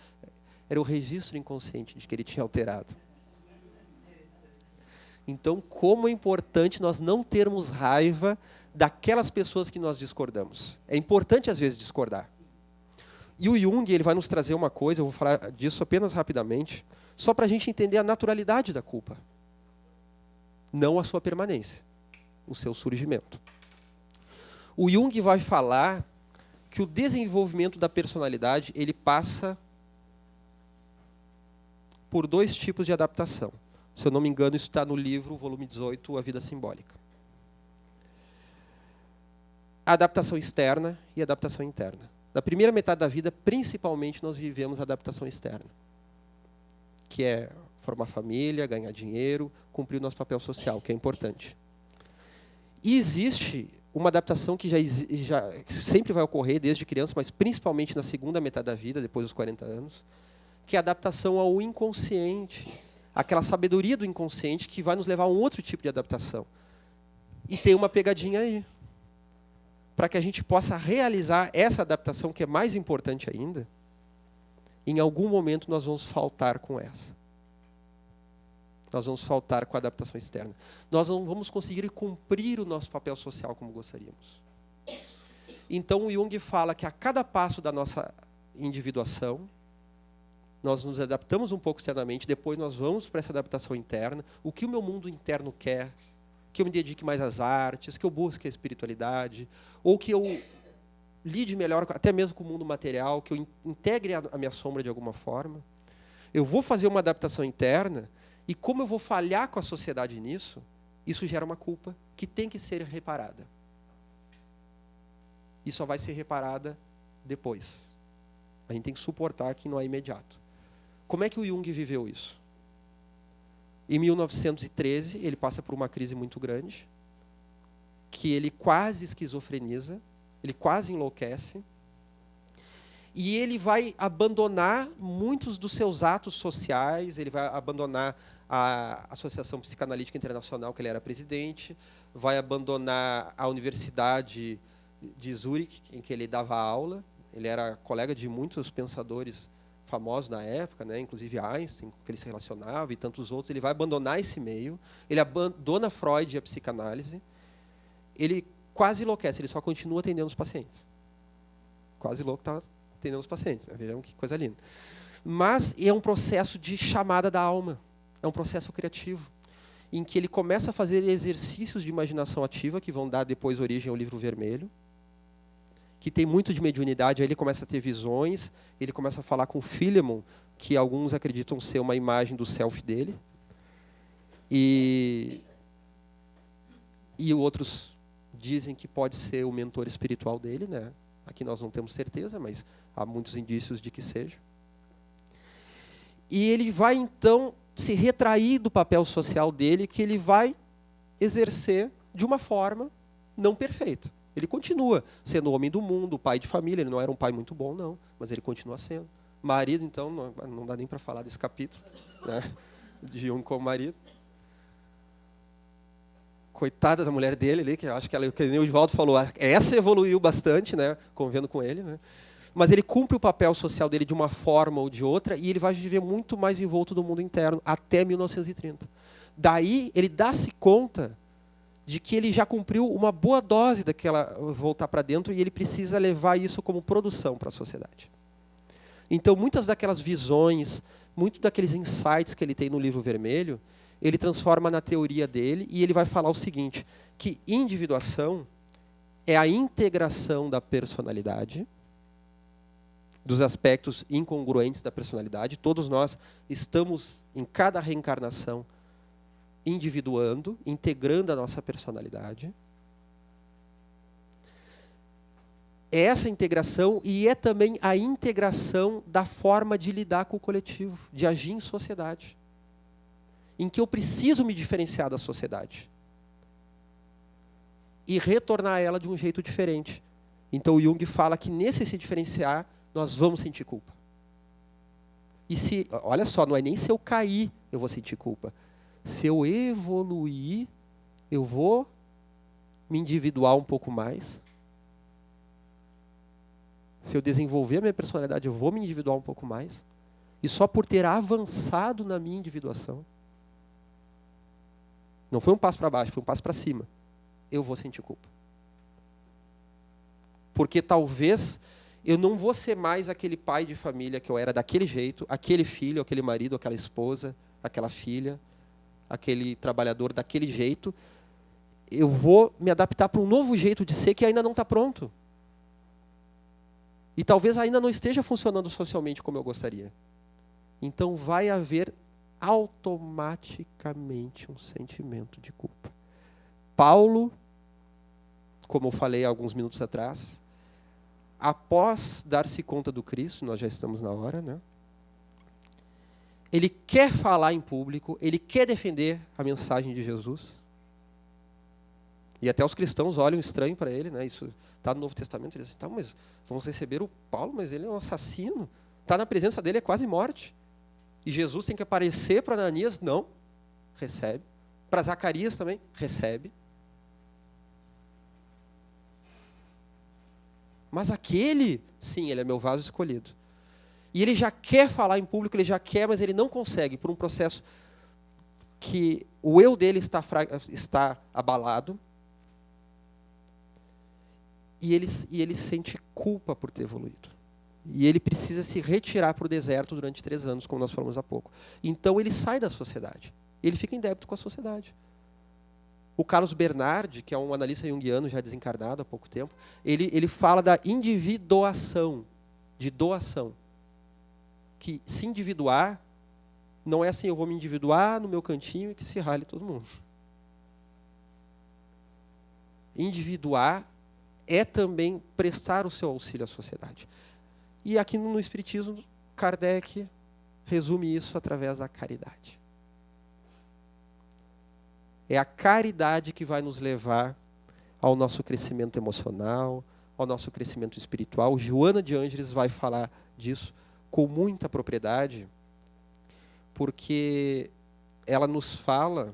era o registro inconsciente de que ele tinha alterado. Então, como é importante nós não termos raiva daquelas pessoas que nós discordamos. É importante, às vezes, discordar. E o Jung, ele vai nos trazer uma coisa, eu vou falar disso apenas rapidamente, só para a gente entender a naturalidade da culpa. Não a sua permanência, o seu surgimento. O Jung vai falar que o desenvolvimento da personalidade, ele passa por 2 tipos de adaptação. Se eu não me engano, isso está no livro, volume 18, A Vida Simbólica. A adaptação externa e a adaptação interna. Na primeira metade da vida, principalmente, nós vivemos a adaptação externa, que é formar família, ganhar dinheiro, cumprir o nosso papel social, que é importante. E existe uma adaptação que já sempre vai ocorrer desde criança, mas principalmente na segunda metade da vida, depois dos 40 anos, que é a adaptação ao inconsciente, aquela sabedoria do inconsciente que vai nos levar a um outro tipo de adaptação. E tem uma pegadinha aí. Para que a gente possa realizar essa adaptação, que é mais importante ainda, em algum momento nós vamos faltar com essa. Nós vamos faltar com a adaptação externa. Nós não vamos conseguir cumprir o nosso papel social como gostaríamos. Então, o Jung fala que a cada passo da nossa individuação, nós nos adaptamos um pouco externamente, depois nós vamos para essa adaptação interna. O que o meu mundo interno quer, que eu me dedique mais às artes, que eu busque a espiritualidade, ou que eu lide melhor até mesmo com o mundo material, que eu integre a minha sombra de alguma forma. Eu vou fazer uma adaptação interna, e como eu vou falhar com a sociedade nisso, isso gera uma culpa que tem que ser reparada. E só vai ser reparada depois. A gente tem que suportar que não é imediato. Como é que o Jung viveu isso? Em 1913, ele passa por uma crise muito grande, que ele quase esquizofreniza, ele quase enlouquece, e ele vai abandonar muitos dos seus atos sociais, ele vai abandonar a Associação Psicanalítica Internacional, que ele era presidente, vai abandonar a Universidade de Zurique, em que ele dava aula, ele era colega de muitos pensadores famosos na época, né, inclusive Einstein, com que ele se relacionava, e tantos outros. Ele vai abandonar esse meio, ele abandona Freud e a psicanálise, ele quase enlouquece, ele só continua atendendo os pacientes. Quase louco está atendendo os pacientes, né? Vejam que coisa linda. Mas é um processo de chamada da alma, é um processo criativo, em que ele começa a fazer exercícios de imaginação ativa, que vão dar depois origem ao Livro Vermelho, que tem muito de mediunidade, aí ele começa a ter visões, ele começa a falar com Philemon, que alguns acreditam ser uma imagem do self dele, e outros dizem que pode ser o mentor espiritual dele, né? Aqui nós não temos certeza, mas há muitos indícios de que seja. E ele vai, então, se retrair do papel social dele, que ele vai exercer de uma forma não perfeita. Ele continua sendo o homem do mundo, o pai de família. Ele não era um pai muito bom, não, mas ele continua sendo. Marido, então, não dá nem para falar desse capítulo, né, de Jung como marido. Coitada da mulher dele ali, que eu acho que ela, que o Divaldo falou, essa evoluiu bastante, né, convivendo com ele, né? Mas ele cumpre o papel social dele de uma forma ou de outra, e ele vai viver muito mais envolto do mundo interno, até 1930. Daí, ele dá-se conta de que ele já cumpriu uma boa dose daquela voltar para dentro, e ele precisa levar isso como produção para a sociedade. Então, muitas daquelas visões, muitos daqueles insights que ele tem no Livro Vermelho, ele transforma na teoria dele, e ele vai falar o seguinte, que individuação é a integração da personalidade, dos aspectos incongruentes da personalidade. Todos nós estamos, em cada reencarnação, individuando, integrando a nossa personalidade. É essa integração, e é também a integração da forma de lidar com o coletivo, de agir em sociedade, em que eu preciso me diferenciar da sociedade e retornar a ela de um jeito diferente. Então o Jung fala que nesse se diferenciar, nós vamos sentir culpa. E se, olha só, não é nem se eu cair, eu vou sentir culpa. Se eu evoluir, eu vou me individuar um pouco mais. Se eu desenvolver a minha personalidade, eu vou me individuar um pouco mais. E só por ter avançado na minha individuação, não foi um passo para baixo, foi um passo para cima, eu vou sentir culpa. Porque talvez eu não vou ser mais aquele pai de família que eu era daquele jeito, aquele filho, aquele marido, aquela esposa, aquela filha, aquele trabalhador daquele jeito. Eu vou me adaptar para um novo jeito de ser que ainda não está pronto. E talvez ainda não esteja funcionando socialmente como eu gostaria. Então vai haver automaticamente um sentimento de culpa. Paulo, como eu falei há alguns minutos atrás, após dar-se conta do Cristo, nós já estamos na hora, né? Ele quer falar em público, ele quer defender a mensagem de Jesus. E até os cristãos olham estranho para ele, né? Isso está no Novo Testamento, eles dizem, tá, mas vamos receber o Paulo, mas ele é um assassino. Está na presença dele, é quase morte. E Jesus tem que aparecer para Ananias, não, recebe. Para Zacarias também, recebe. Mas aquele, sim, ele é meu vaso escolhido. E ele já quer falar em público, ele já quer, mas ele não consegue, por um processo que o eu dele está abalado. E ele sente culpa por ter evoluído. E ele precisa se retirar para o deserto durante 3 anos, como nós falamos há pouco. Então ele sai da sociedade. Ele fica em débito com a sociedade. O Carlos Bernardi, que é um analista junguiano já desencarnado há pouco tempo, ele fala da individuação, de doação. Que se individuar, não é assim, eu vou me individuar no meu cantinho e que se rale todo mundo. Individuar é também prestar o seu auxílio à sociedade. E aqui no Espiritismo, Kardec resume isso através da caridade. É a caridade que vai nos levar ao nosso crescimento emocional, ao nosso crescimento espiritual. Joana de Ângeles vai falar disso com muita propriedade, porque ela nos fala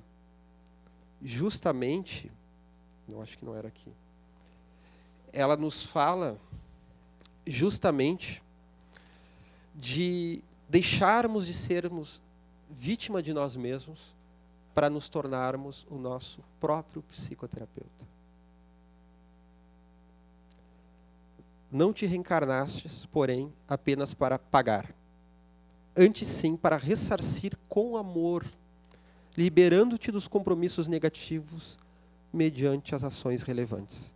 justamente, não, acho que não era aqui, ela nos fala justamente de deixarmos de sermos vítima de nós mesmos para nos tornarmos o nosso próprio psicoterapeuta. Não te reencarnastes, porém, apenas para pagar. Antes sim, para ressarcir com amor, liberando-te dos compromissos negativos mediante as ações relevantes.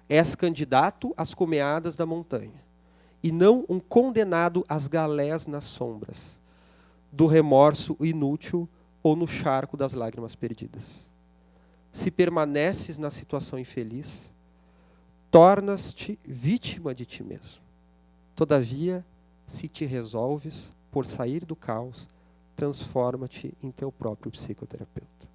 És candidato às comeadas da montanha, e não um condenado às galés nas sombras, do remorso inútil ou no charco das lágrimas perdidas. Se permaneces na situação infeliz, tornas-te vítima de ti mesmo. Todavia, se te resolves por sair do caos, transforma-te em teu próprio psicoterapeuta.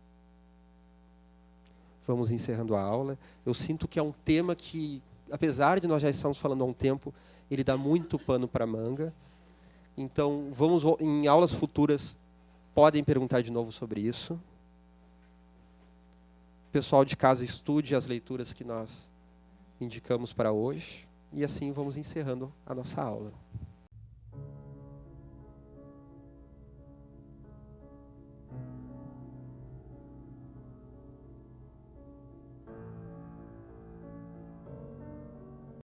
Vamos encerrando a aula. Eu sinto que é um tema que, apesar de nós já estamos falando há um tempo, ele dá muito pano para manga. Então, vamos em aulas futuras, podem perguntar de novo sobre isso. Pessoal de casa, estude as leituras que nós indicamos para hoje. E assim vamos encerrando a nossa aula.